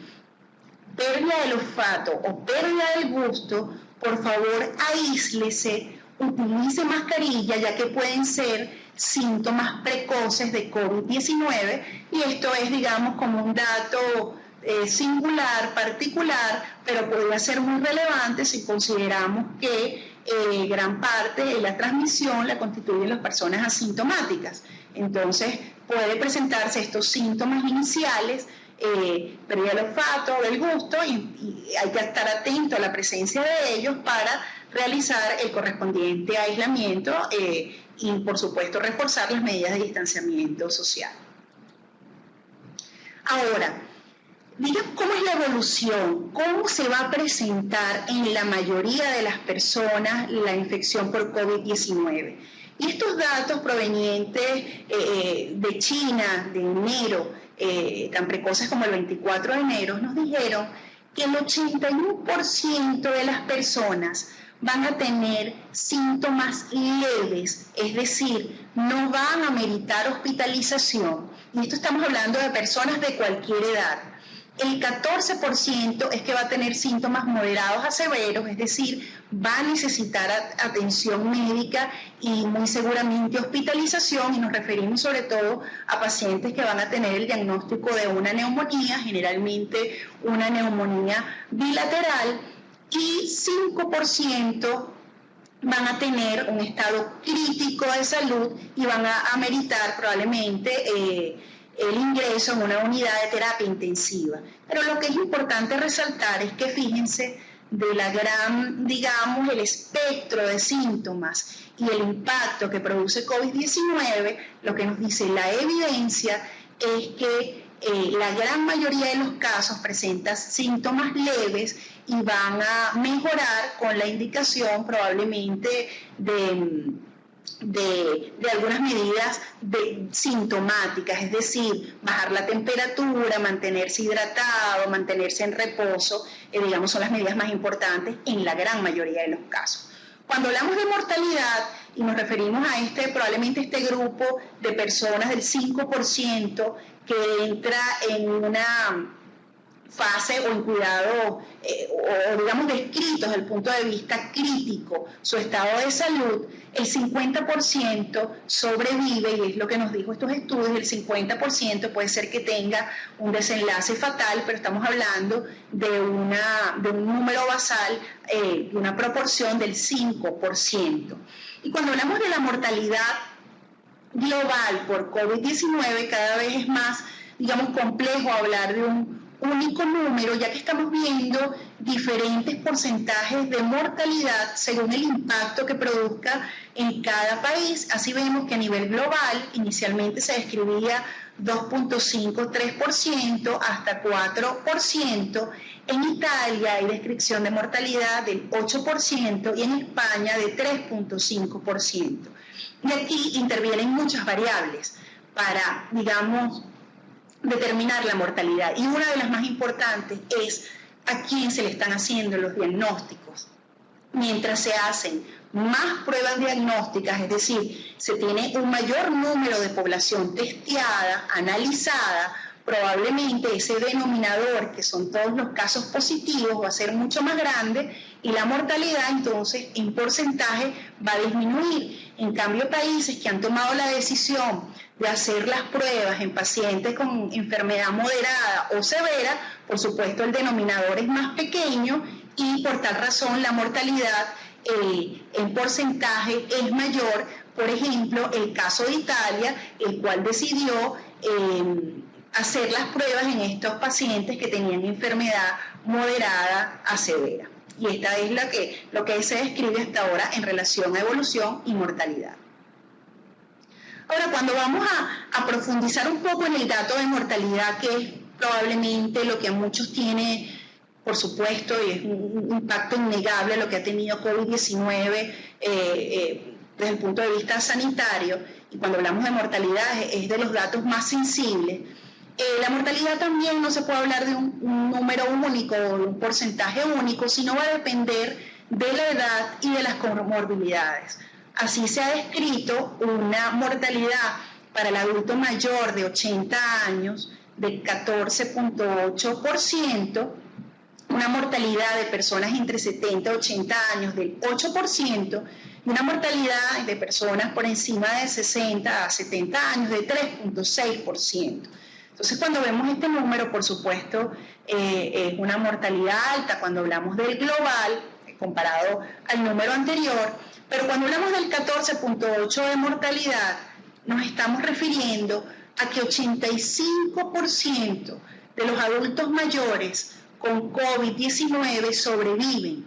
pérdida del olfato o pérdida del gusto, por favor aíslese, utilice mascarilla, ya que pueden ser síntomas precoces de COVID-19, y esto es, digamos, como un dato singular, particular, pero podría ser muy relevante si consideramos que gran parte de la transmisión la constituyen las personas asintomáticas. Entonces, puede presentarse estos síntomas iniciales, pérdida del olfato, del gusto, y hay que estar atento a la presencia de ellos para realizar el correspondiente aislamiento y, por supuesto, reforzar las medidas de distanciamiento social. Ahora, digamos, ¿cómo es la evolución? ¿Cómo se va a presentar en la mayoría de las personas la infección por COVID-19? Y estos datos provenientes de China, de enero, tan precoces como el 24 de enero, nos dijeron que el 81% de las personas van a tener síntomas leves, es decir, no van a meritar hospitalización. Y esto estamos hablando de personas de cualquier edad. El 14% es que va a tener síntomas moderados a severos, es decir, va a necesitar atención médica y muy seguramente hospitalización, y nos referimos sobre todo a pacientes que van a tener el diagnóstico de una neumonía, generalmente una neumonía bilateral, y 5% van a tener un estado crítico de salud y van a ameritar probablemente el ingreso en una unidad de terapia intensiva. Pero lo que es importante resaltar es que fíjense de la gran, digamos, el espectro de síntomas y el impacto que produce COVID-19, lo que nos dice la evidencia es que la gran mayoría de los casos presentan síntomas leves y van a mejorar con la indicación probablemente de algunas medidas sintomáticas, es decir, bajar la temperatura, mantenerse hidratado, mantenerse en reposo, digamos, son las medidas más importantes en la gran mayoría de los casos. Cuando hablamos de mortalidad y nos referimos a probablemente este grupo de personas del 5% que entra en una fase o en cuidado, o digamos descritos desde el punto de vista crítico, su estado de salud, el 50% sobrevive, y es lo que nos dijo estos estudios, el 50% puede ser que tenga un desenlace fatal, pero estamos hablando de un número basal, de una proporción del 5%. Y cuando hablamos de la mortalidad global por COVID-19, cada vez es más, digamos, complejo hablar de un único número, ya que estamos viendo diferentes porcentajes de mortalidad según el impacto que produzca en cada país. Así vemos que a nivel global inicialmente se describía 2.5-3% hasta 4%. En Italia hay descripción de mortalidad del 8% y en España de 3.5%. Y aquí intervienen muchas variables para, digamos, determinar la mortalidad. Y una de las más importantes es a quién se le están haciendo los diagnósticos. Mientras se hacen más pruebas diagnósticas, es decir, se tiene un mayor número de población testeada, analizada, probablemente ese denominador, que son todos los casos positivos, va a ser mucho más grande y la mortalidad entonces en porcentaje va a disminuir. En cambio, países que han tomado la decisión de hacer las pruebas en pacientes con enfermedad moderada o severa, por supuesto el denominador es más pequeño y por tal razón la mortalidad en porcentaje es mayor. Por ejemplo, el caso de Italia, el cual decidió hacer las pruebas en estos pacientes que tenían enfermedad moderada a severa. Y esta es lo que se describe hasta ahora en relación a evolución y mortalidad. Ahora, cuando vamos a profundizar un poco en el dato de mortalidad, que es probablemente lo que a muchos tiene, por supuesto, y es un impacto innegable lo que ha tenido COVID-19 desde el punto de vista sanitario, y cuando hablamos de mortalidad es de los datos más sensibles. La mortalidad también no se puede hablar de un número único o de un porcentaje único, sino va a depender de la edad y de las comorbilidades. Así se ha descrito una mortalidad para el adulto mayor de 80 años de 14.8%, una mortalidad de personas entre 70 y 80 años del 8%, y una mortalidad de personas por encima de 60 a 70 años de 3.6%. Entonces, cuando vemos este número, por supuesto, es una mortalidad alta cuando hablamos del global, comparado al número anterior, pero cuando hablamos del 14.8% de mortalidad, nos estamos refiriendo a que 85% de los adultos mayores con COVID-19 sobreviven.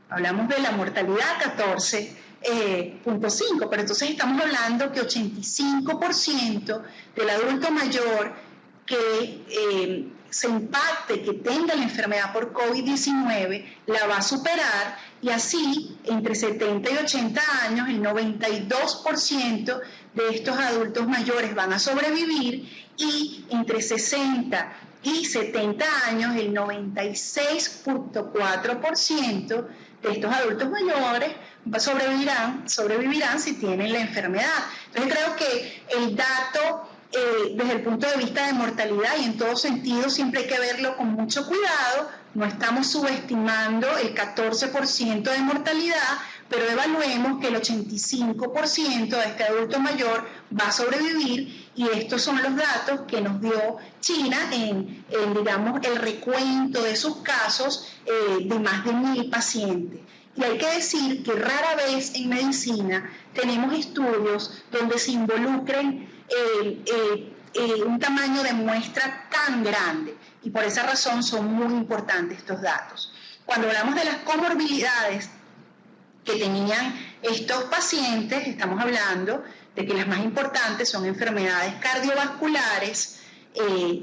Hablamos de la mortalidad 14.5%, pero entonces estamos hablando que 85% del adulto mayor que se impacte, que tenga la enfermedad por COVID-19, la va a superar, y así, entre 70 y 80 años, el 92% de estos adultos mayores van a sobrevivir, y entre 60 y 70 años, el 96.4% de estos adultos mayores sobrevivirán si tienen la enfermedad. Entonces creo que el dato desde el punto de vista de mortalidad, y en todo sentido siempre hay que verlo con mucho cuidado, no estamos subestimando el 14% de mortalidad, pero evaluemos que el 85% de este adulto mayor va a sobrevivir, y estos son los datos que nos dio China en digamos, el recuento de sus casos de más de 1.000 pacientes. Y hay que decir que rara vez en medicina tenemos estudios donde se involucren un tamaño de muestra tan grande, y por esa razón son muy importantes estos datos. Cuando hablamos de las comorbilidades que tenían estos pacientes, estamos hablando de que las más importantes son enfermedades cardiovasculares,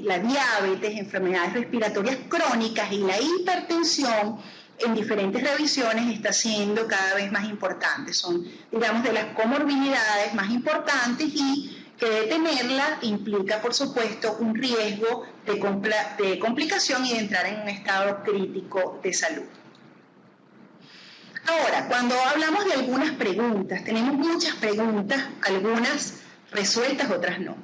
la diabetes, enfermedades respiratorias crónicas, y la hipertensión en diferentes revisiones está siendo cada vez más importante. Son, digamos, de las comorbilidades más importantes, y que detenerla implica, por supuesto, un riesgo de complicación y de entrar en un estado crítico de salud. Ahora, cuando hablamos de algunas preguntas, tenemos muchas preguntas, algunas resueltas, otras no.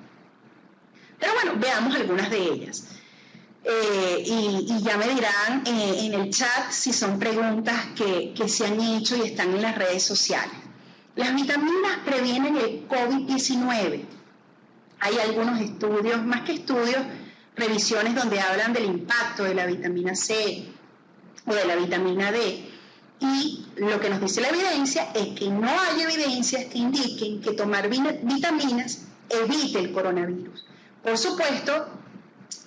Pero bueno, veamos algunas de ellas. Y ya me dirán en el chat si son preguntas que se han hecho y están en las redes sociales. ¿Las vitaminas previenen el COVID-19? Hay algunos estudios, más que estudios, revisiones donde hablan del impacto de la vitamina C o de la vitamina D. Y lo que nos dice la evidencia es que no hay evidencias que indiquen que tomar vitaminas evite el coronavirus. Por supuesto,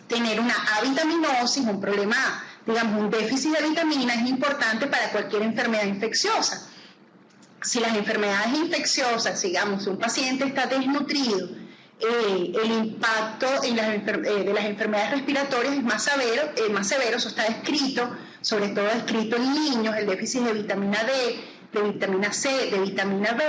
tener una avitaminosis, un problema, digamos, un déficit de vitaminas es importante para cualquier enfermedad infecciosa. Si las enfermedades infecciosas, digamos, si un paciente está desnutrido, el impacto de las enfermedades respiratorias es más severo, eso está descrito, sobre todo descrito en niños, el déficit de vitamina D, de vitamina C, de vitamina B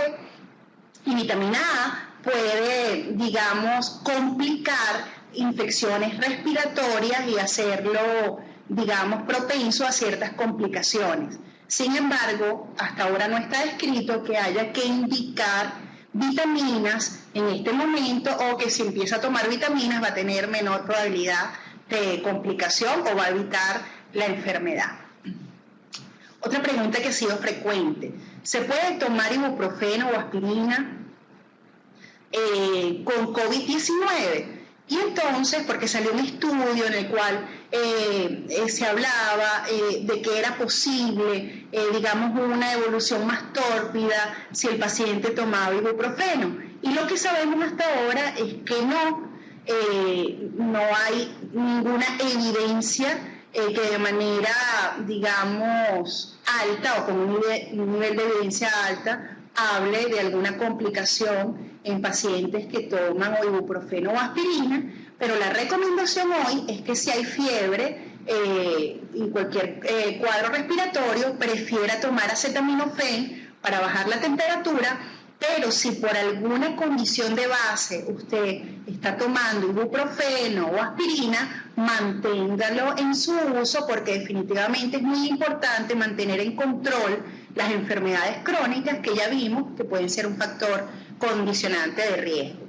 y vitamina A puede, digamos, complicar infecciones respiratorias y hacerlo, digamos, propenso a ciertas complicaciones. Sin embargo, hasta ahora no está descrito que haya que indicar vitaminas en este momento o que si empieza a tomar vitaminas va a tener menor probabilidad de complicación o va a evitar la enfermedad. Otra pregunta que ha sido frecuente: ¿se puede tomar ibuprofeno o aspirina con COVID-19? Y entonces, porque salió un estudio en el cual se hablaba de que era posible, digamos, una evolución más tórpida si el paciente tomaba ibuprofeno. Y lo que sabemos hasta ahora es que no hay ninguna evidencia que de manera, digamos, alta o con un nivel de evidencia alta hable de alguna complicación en pacientes que toman o ibuprofeno o aspirina, pero la recomendación hoy es que si hay fiebre y cualquier cuadro respiratorio, prefiera tomar acetaminofén para bajar la temperatura, pero si por alguna condición de base usted está tomando ibuprofeno o aspirina, manténgalo en su uso porque definitivamente es muy importante mantener en control las enfermedades crónicas que ya vimos que pueden ser un factor condicionante de riesgo.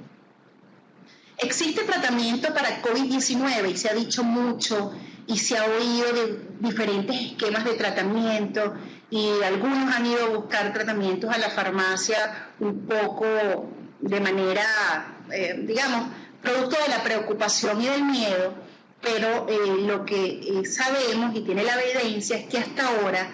Existe tratamiento para COVID-19 y se ha dicho mucho y se ha oído de diferentes esquemas de tratamiento y algunos han ido a buscar tratamientos a la farmacia un poco de manera, digamos, producto de la preocupación y del miedo, pero lo que sabemos y tiene la evidencia es que hasta ahora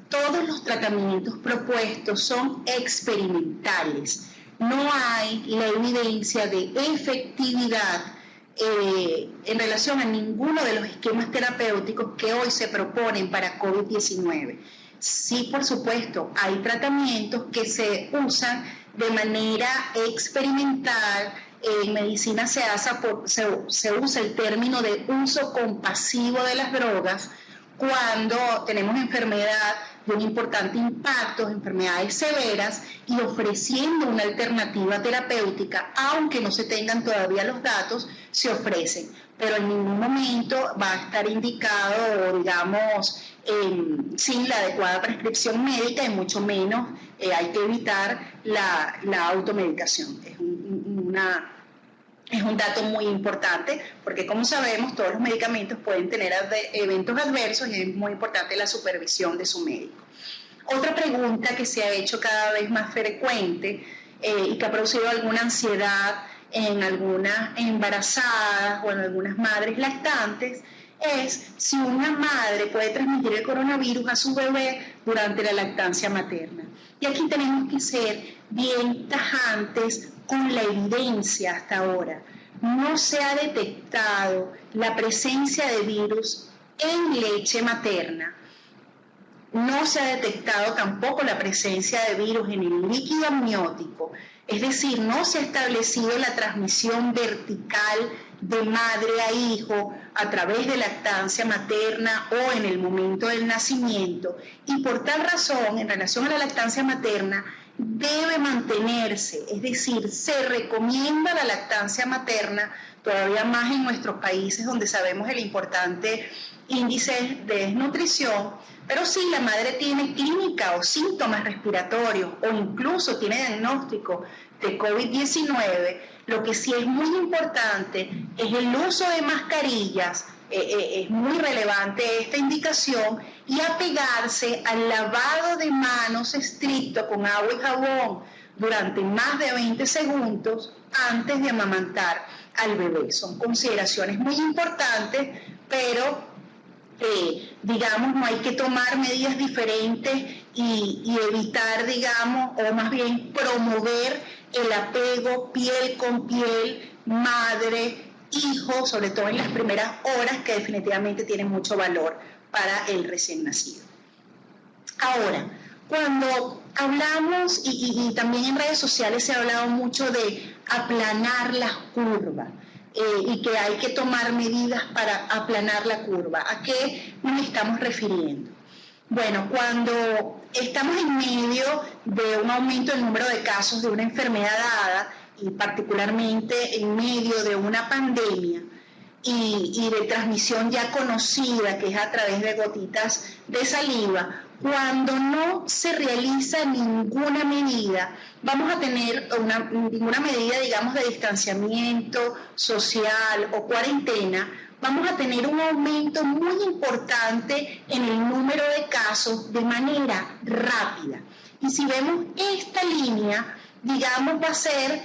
todos los tratamientos propuestos son experimentales. No hay la evidencia de efectividad en relación a ninguno de los esquemas terapéuticos que hoy se proponen para COVID-19. Sí, por supuesto, hay tratamientos que se usan de manera experimental. En medicina se usa el término de uso compasivo de las drogas cuando tenemos enfermedad de un importante impacto, enfermedades severas, y ofreciendo una alternativa terapéutica, aunque no se tengan todavía los datos, se ofrecen. Pero en ningún momento va a estar indicado, digamos, sin la adecuada prescripción médica y mucho menos hay que evitar la automedicación. Es un dato muy importante porque, como sabemos, todos los medicamentos pueden tener eventos adversos y es muy importante la supervisión de su médico. Otra pregunta que se ha hecho cada vez más frecuente y que ha producido alguna ansiedad en algunas embarazadas o en algunas madres lactantes es si una madre puede transmitir el coronavirus a su bebé durante la lactancia materna. Y aquí tenemos que ser bien tajantes con la evidencia hasta ahora. No se ha detectado la presencia de virus en leche materna. No se ha detectado tampoco la presencia de virus en el líquido amniótico. Es decir, no se ha establecido la transmisión vertical de madre a hijo a través de lactancia materna o en el momento del nacimiento. Y por tal razón, en relación a la lactancia materna, debe mantenerse, es decir, se recomienda la lactancia materna, todavía más en nuestros países donde sabemos el importante índice de desnutrición, pero si la madre tiene clínica o síntomas respiratorios o incluso tiene diagnóstico de COVID-19, lo que sí es muy importante es el uso de mascarillas. Es muy relevante esta indicación y apegarse al lavado de manos estricto con agua y jabón durante más de 20 segundos antes de amamantar al bebé. Son consideraciones muy importantes, pero digamos, no hay que tomar medidas diferentes y evitar, digamos, o más bien promover el apego piel con piel, madre hijo, sobre todo en las primeras horas, que definitivamente tienen mucho valor para el recién nacido. Ahora, cuando hablamos, y también en redes sociales se ha hablado mucho de aplanar las curvas, y que hay que tomar medidas para aplanar la curva. ¿A qué nos estamos refiriendo? Bueno, cuando estamos en medio de un aumento del número de casos de una enfermedad dada, y particularmente en medio de una pandemia y de transmisión ya conocida, que es a través de gotitas de saliva, cuando no se realiza ninguna medida, vamos a tener ninguna medida, digamos, de distanciamiento social o cuarentena, vamos a tener un aumento muy importante en el número de casos de manera rápida. Y si vemos esta línea, digamos, va a ser,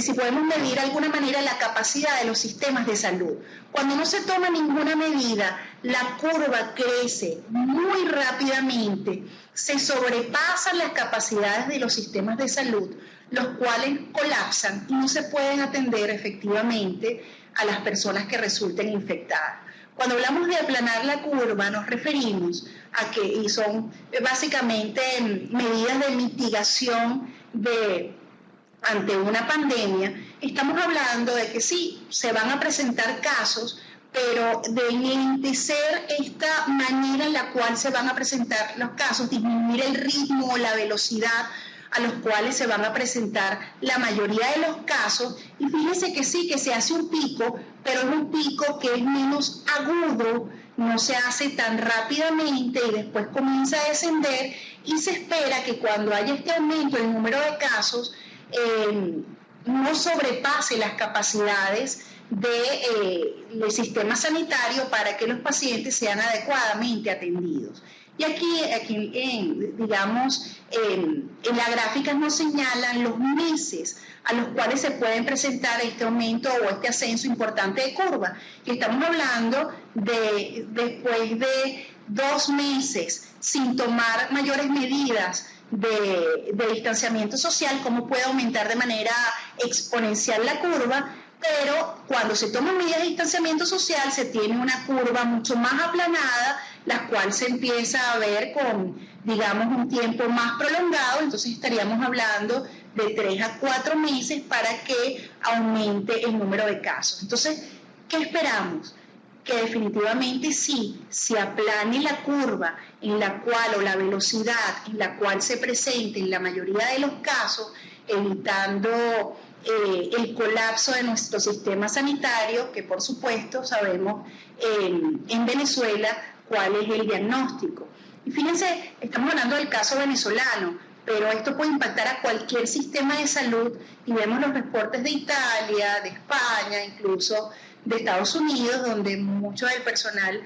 si podemos medir de alguna manera la capacidad de los sistemas de salud. Cuando no se toma ninguna medida, la curva crece muy rápidamente, se sobrepasan las capacidades de los sistemas de salud, los cuales colapsan y no se pueden atender efectivamente a las personas que resulten infectadas. Cuando hablamos de aplanar la curva, nos referimos a que, y son básicamente medidas de mitigación ante una pandemia, estamos hablando de que sí, se van a presentar casos, pero de enlentecer esta manera en la cual se van a presentar los casos, disminuir el ritmo, la velocidad a los cuales se van a presentar la mayoría de los casos, y fíjense que sí, que se hace un pico, pero es un pico que es menos agudo, no se hace tan rápidamente y después comienza a descender, y se espera que cuando haya este aumento del número de casos, no sobrepase las capacidades del sistema sanitario para que los pacientes sean adecuadamente atendidos. Y aquí digamos, en la gráfica nos señalan los meses a los cuales se pueden presentar este aumento o este ascenso importante de curva. Y estamos hablando de después de 2 meses sin tomar mayores medidas de distanciamiento social, cómo puede aumentar de manera exponencial la curva, pero cuando se toman medidas de distanciamiento social se tiene una curva mucho más aplanada, la cual se empieza a ver con, digamos, un tiempo más prolongado. Entonces estaríamos hablando de 3 a 4 meses para que aumente el número de casos. Entonces, ¿qué esperamos? Que definitivamente sí, se aplane la curva en la cual, o la velocidad en la cual se presente en la mayoría de los casos, evitando el colapso de nuestro sistema sanitario, que por supuesto sabemos en Venezuela cuál es el diagnóstico. Y fíjense, estamos hablando del caso venezolano, pero esto puede impactar a cualquier sistema de salud, y vemos los reportes de Italia, de España, incluso de Estados Unidos, donde mucho del personal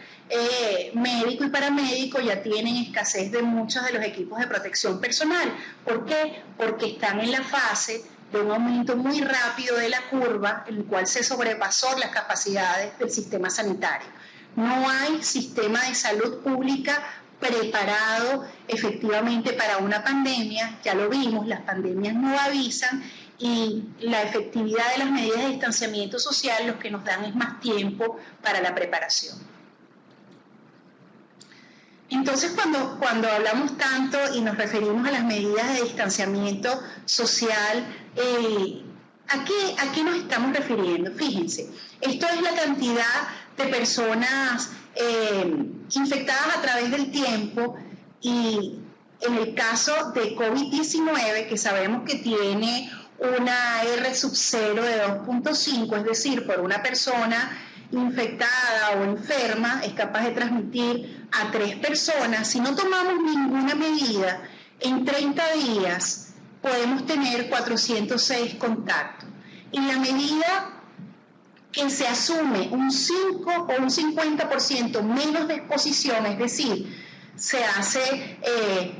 médico y paramédico ya tienen escasez de muchos de los equipos de protección personal. ¿Por qué? Porque están en la fase de un aumento muy rápido de la curva, en el cual se sobrepasó las capacidades del sistema sanitario. No hay sistema de salud pública preparado efectivamente para una pandemia. Ya lo vimos, las pandemias no avisan, y la efectividad de las medidas de distanciamiento social lo que nos dan es más tiempo para la preparación. Entonces, cuando hablamos tanto y nos referimos a las medidas de distanciamiento social, ¿a qué nos estamos refiriendo? Fíjense, esto es la cantidad de personas infectadas a través del tiempo, y en el caso de COVID-19, que sabemos que tiene una R sub 0 de 2.5, es decir, por una persona infectada o enferma es capaz de transmitir a 3 personas. Si no tomamos ninguna medida, en 30 días podemos tener 406 contactos. En la medida que se asume un 5 o un 50% menos de exposición, es decir, se hace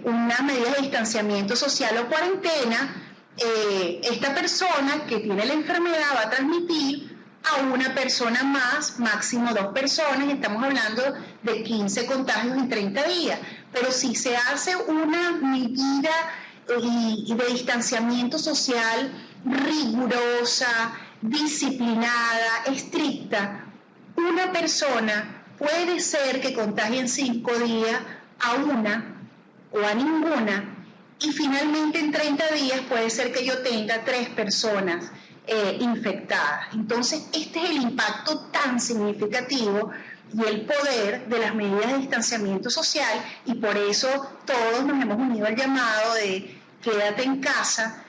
una medida de distanciamiento social o cuarentena, esta persona que tiene la enfermedad va a transmitir a una persona más, máximo 2 personas, estamos hablando de 15 contagios en 30 días. Pero si se hace una medida de distanciamiento social rigurosa, disciplinada, estricta, una persona puede ser que contagie en 5 días a una o a ninguna, y finalmente en 30 días puede ser que yo tenga 3 personas infectadas. Entonces, este es el impacto tan significativo y el poder de las medidas de distanciamiento social, y por eso todos nos hemos unido al llamado de quédate en casa,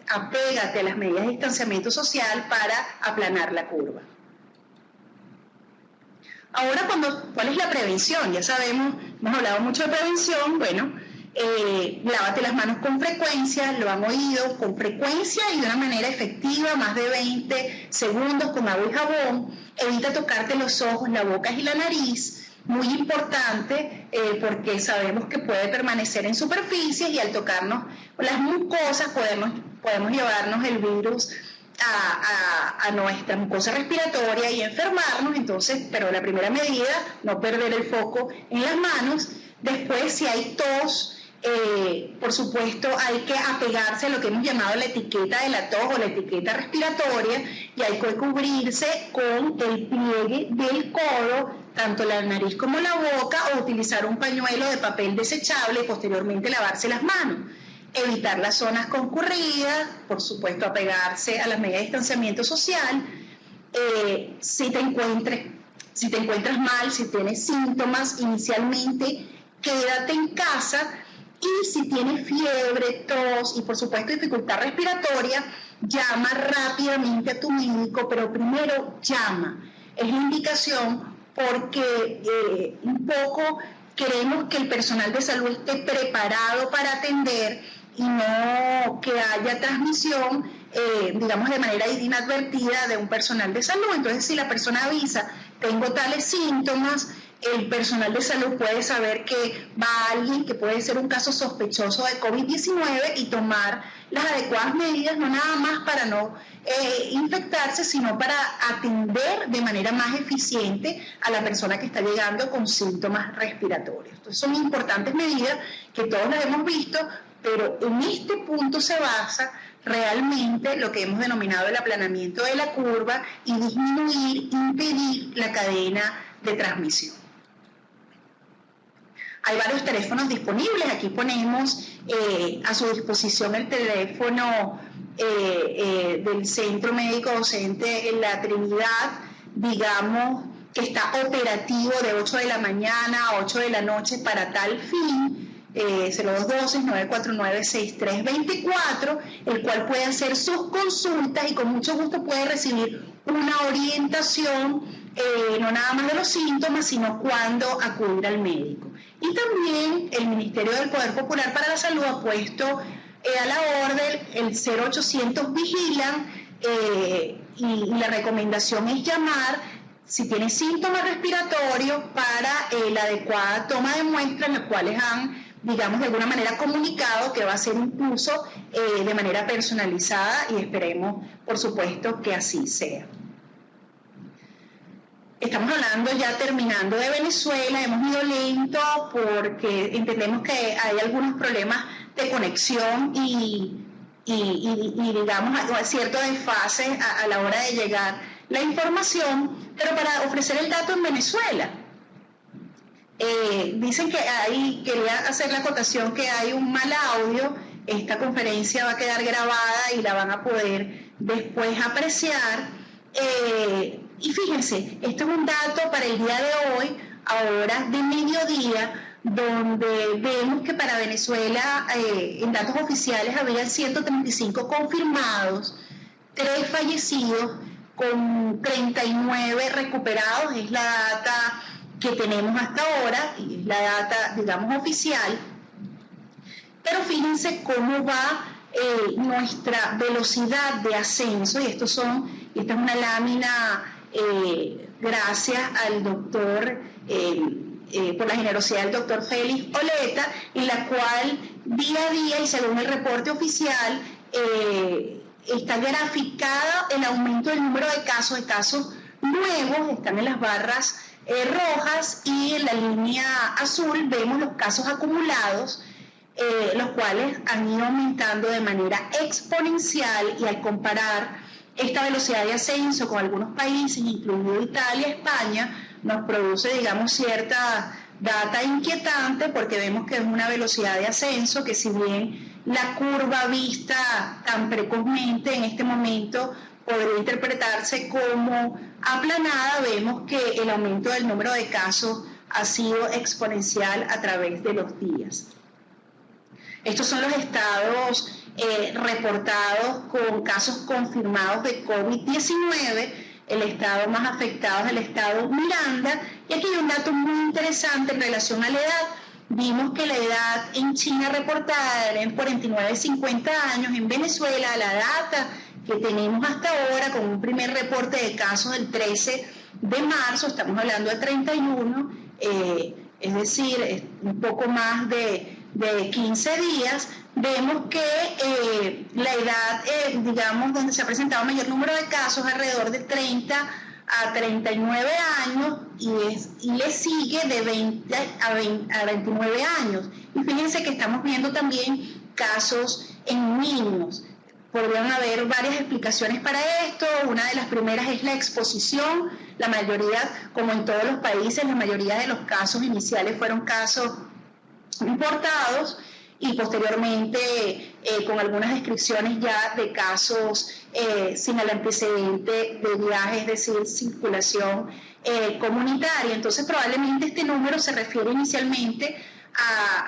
apégate a las medidas de distanciamiento social para aplanar la curva. Ahora, ¿cuál es la prevención? Ya sabemos, hemos hablado mucho de prevención. Bueno, lávate las manos con frecuencia, lo han oído, con frecuencia y de una manera efectiva, más de 20 segundos con agua y jabón. Evita tocarte los ojos, la boca y la nariz, muy importante, porque sabemos que puede permanecer en superficies y al tocarnos las mucosas podemos llevarnos el virus a nuestra mucosa respiratoria y enfermarnos. Entonces, pero la primera medida, no perder el foco en las manos. Después, si hay tos, por supuesto hay que apegarse a lo que hemos llamado la etiqueta de la tos o la etiqueta respiratoria, y hay que cubrirse con el pliegue del codo, tanto la nariz como la boca, o utilizar un pañuelo de papel desechable y posteriormente lavarse las manos. Evitar las zonas concurridas, por supuesto apegarse a las medidas de distanciamiento social. Si te encuentras mal, si tienes síntomas inicialmente, quédate en casa, y si tienes fiebre, tos y por supuesto dificultad respiratoria, llama rápidamente a tu médico, pero primero llama. Es la indicación porque un poco queremos que el personal de salud esté preparado para atender y no que haya transmisión, digamos, de manera inadvertida de un personal de salud. Entonces, si la persona avisa, tengo tales síntomas, el personal de salud puede saber que va alguien que puede ser un caso sospechoso de COVID-19 y tomar las adecuadas medidas, no nada más para no infectarse, sino para atender de manera más eficiente a la persona que está llegando con síntomas respiratorios. Entonces, son importantes medidas que todos las hemos visto, pero en este punto se basa realmente lo que hemos denominado el aplanamiento de la curva y disminuir, impedir la cadena de transmisión. Hay varios teléfonos disponibles. Aquí ponemos a su disposición el teléfono del Centro Médico Docente en la Trinidad, digamos, que está operativo de 8 de la mañana a 8 de la noche para tal fin. 0212-949-6324, el cual puede hacer sus consultas y con mucho gusto puede recibir una orientación, no nada más de los síntomas, sino cuándo acudir al médico. Y también el Ministerio del Poder Popular para la Salud ha puesto a la orden el 0800 Vigilan, y la recomendación es llamar si tiene síntomas respiratorios para la adecuada toma de muestras, las cuales han, digamos, de alguna manera comunicado que va a ser incluso de manera personalizada, y esperemos, por supuesto, que así sea. Estamos hablando ya terminando de Venezuela. Hemos ido lento porque entendemos que hay algunos problemas de conexión y digamos, cierto desfase a la hora de llegar la información, pero para ofrecer el dato en Venezuela. Dicen que quería hacer la acotación que hay un mal audio. Esta conferencia va a quedar grabada y la van a poder después apreciar. Y fíjense, esto es un dato para el día de hoy, a horas de mediodía, donde vemos que para Venezuela, en datos oficiales, había 135 confirmados, 3 fallecidos, con 39 recuperados. Es la data que tenemos hasta ahora, y es la data, digamos, oficial. Pero fíjense cómo va nuestra velocidad de ascenso, y esta es una lámina gracias al doctor, por la generosidad del doctor Félix Oleta, en la cual día a día y según el reporte oficial está graficado el aumento del número de casos nuevos, están en las barras rojas, y en la línea azul vemos los casos acumulados, los cuales han ido aumentando de manera exponencial, y al comparar Esta velocidad de ascenso con algunos países, incluido Italia, España, nos produce, digamos, cierta data inquietante porque vemos que es una velocidad de ascenso que, si bien la curva vista tan precozmente en este momento podría interpretarse como aplanada, vemos que el aumento del número de casos ha sido exponencial a través de los días. Estos son los estados reportados con casos confirmados de COVID-19. El estado más afectado es el estado Miranda, y aquí hay un dato muy interesante en relación a la edad. Vimos que la edad en China reportada era en 49-50 años, en Venezuela la data que tenemos hasta ahora con un primer reporte de casos el 13 de marzo, estamos hablando de 31, es decir, un poco más de 15 días, vemos que la edad, digamos, donde se ha presentado mayor número de casos, alrededor de 30 a 39 años, y le sigue de 20 a 29 años. Y fíjense que estamos viendo también casos en niños. Podrían haber varias explicaciones para esto. Una de las primeras es la exposición. La mayoría, como en todos los países, la mayoría de los casos iniciales fueron casos importados, y posteriormente con algunas descripciones ya de casos sin el antecedente de viaje, es decir, circulación comunitaria. Entonces probablemente este número se refiere inicialmente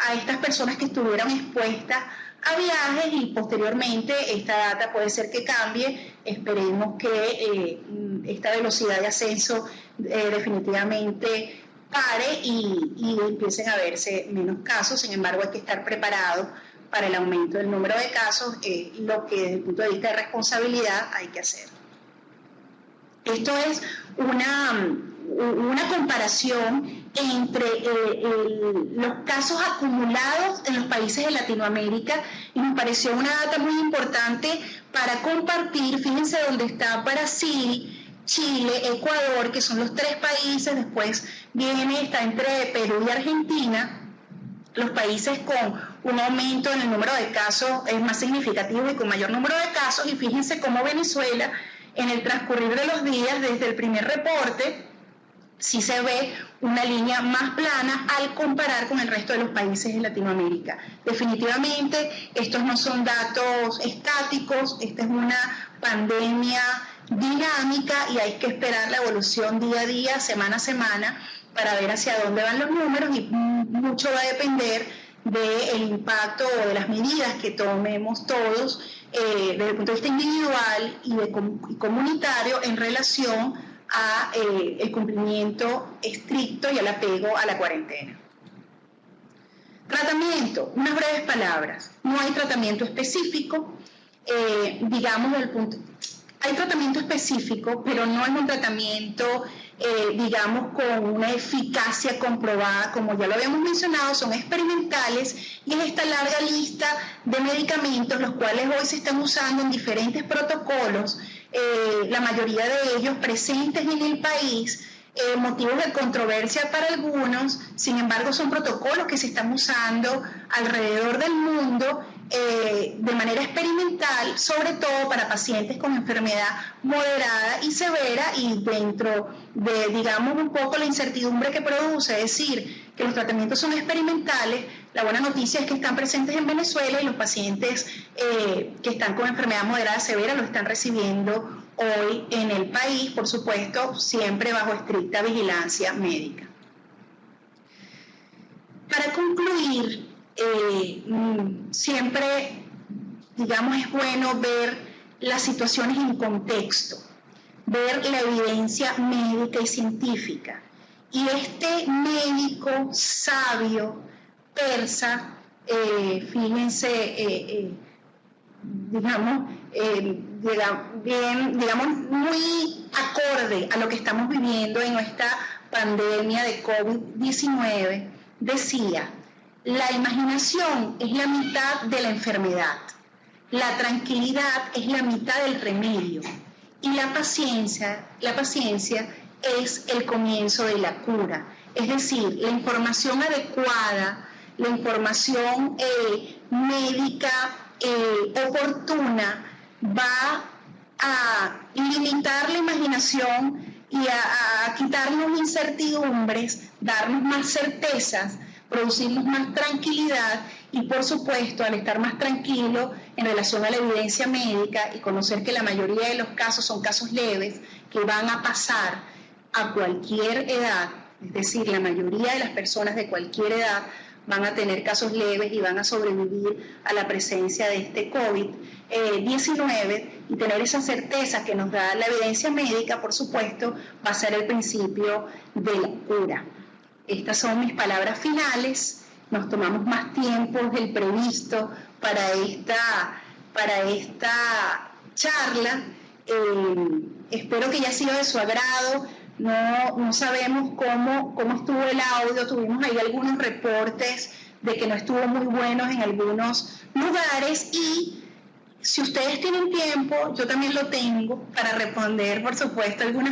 a estas personas que estuvieron expuestas a viajes, y posteriormente esta data puede ser que cambie. Esperemos que esta velocidad de ascenso definitivamente pare y empiecen a verse menos casos. Sin embargo, hay que estar preparado para el aumento del número de casos, lo que desde el punto de vista de responsabilidad hay que hacer. Esto es una comparación entre los casos acumulados en los países de Latinoamérica, y nos pareció una data muy importante para compartir. Fíjense dónde está Brasil, Chile, Ecuador, que son los tres países. Después está entre Perú y Argentina, los países con un aumento en el número de casos es más significativo y con mayor número de casos. Y fíjense cómo Venezuela, en el transcurrir de los días, desde el primer reporte, sí se ve una línea más plana al comparar con el resto de los países de Latinoamérica. Definitivamente, estos no son datos estáticos, esta es una pandemia dinámica y hay que esperar la evolución día a día, semana a semana, para ver hacia dónde van los números, y mucho va a depender del impacto o de las medidas que tomemos todos desde el punto de vista individual y comunitario en relación a el cumplimiento estricto y al apego a la cuarentena. Tratamiento, unas breves palabras. No hay tratamiento específico, digamos, del punto. Hay tratamiento específico, pero no es un tratamiento, digamos, con una eficacia comprobada, como ya lo habíamos mencionado, son experimentales, y es esta larga lista de medicamentos, los cuales hoy se están usando en diferentes protocolos, la mayoría de ellos presentes en el país, motivos de controversia para algunos. Sin embargo, son protocolos que se están usando alrededor del mundo de manera experimental, sobre todo para pacientes con enfermedad moderada y severa, y dentro de, digamos, un poco la incertidumbre que produce, es decir, que los tratamientos son experimentales. La buena noticia es que están presentes en Venezuela, y los pacientes que están con enfermedad moderada severa lo están recibiendo hoy en el país, por supuesto, siempre bajo estricta vigilancia médica. Para concluir, siempre, digamos, es bueno ver las situaciones en contexto, ver la evidencia médica y científica. Y este médico sabio persa, fíjense, digamos, muy acorde a lo que estamos viviendo en esta pandemia de COVID-19, decía: la imaginación es la mitad de la enfermedad, la tranquilidad es la mitad del remedio, y la paciencia es el comienzo de la cura. Es decir, la información adecuada, la información médica oportuna va a limitar la imaginación y a quitarnos incertidumbres, darnos más certezas, producirnos más tranquilidad y, por supuesto, al estar más tranquilo en relación a la evidencia médica y conocer que la mayoría de los casos son casos leves que van a pasar a cualquier edad, es decir, la mayoría de las personas de cualquier edad van a tener casos leves y van a sobrevivir a la presencia de este COVID-19 y tener esa certeza que nos da la evidencia médica, por supuesto, va a ser el principio de la cura. Estas son mis palabras finales. Nos tomamos más tiempo del previsto para esta charla. Espero que haya sido de su agrado. No sabemos cómo estuvo el audio, tuvimos ahí algunos reportes de que no estuvo muy bueno en algunos lugares y si ustedes tienen tiempo, yo también lo tengo para responder, por supuesto, algunas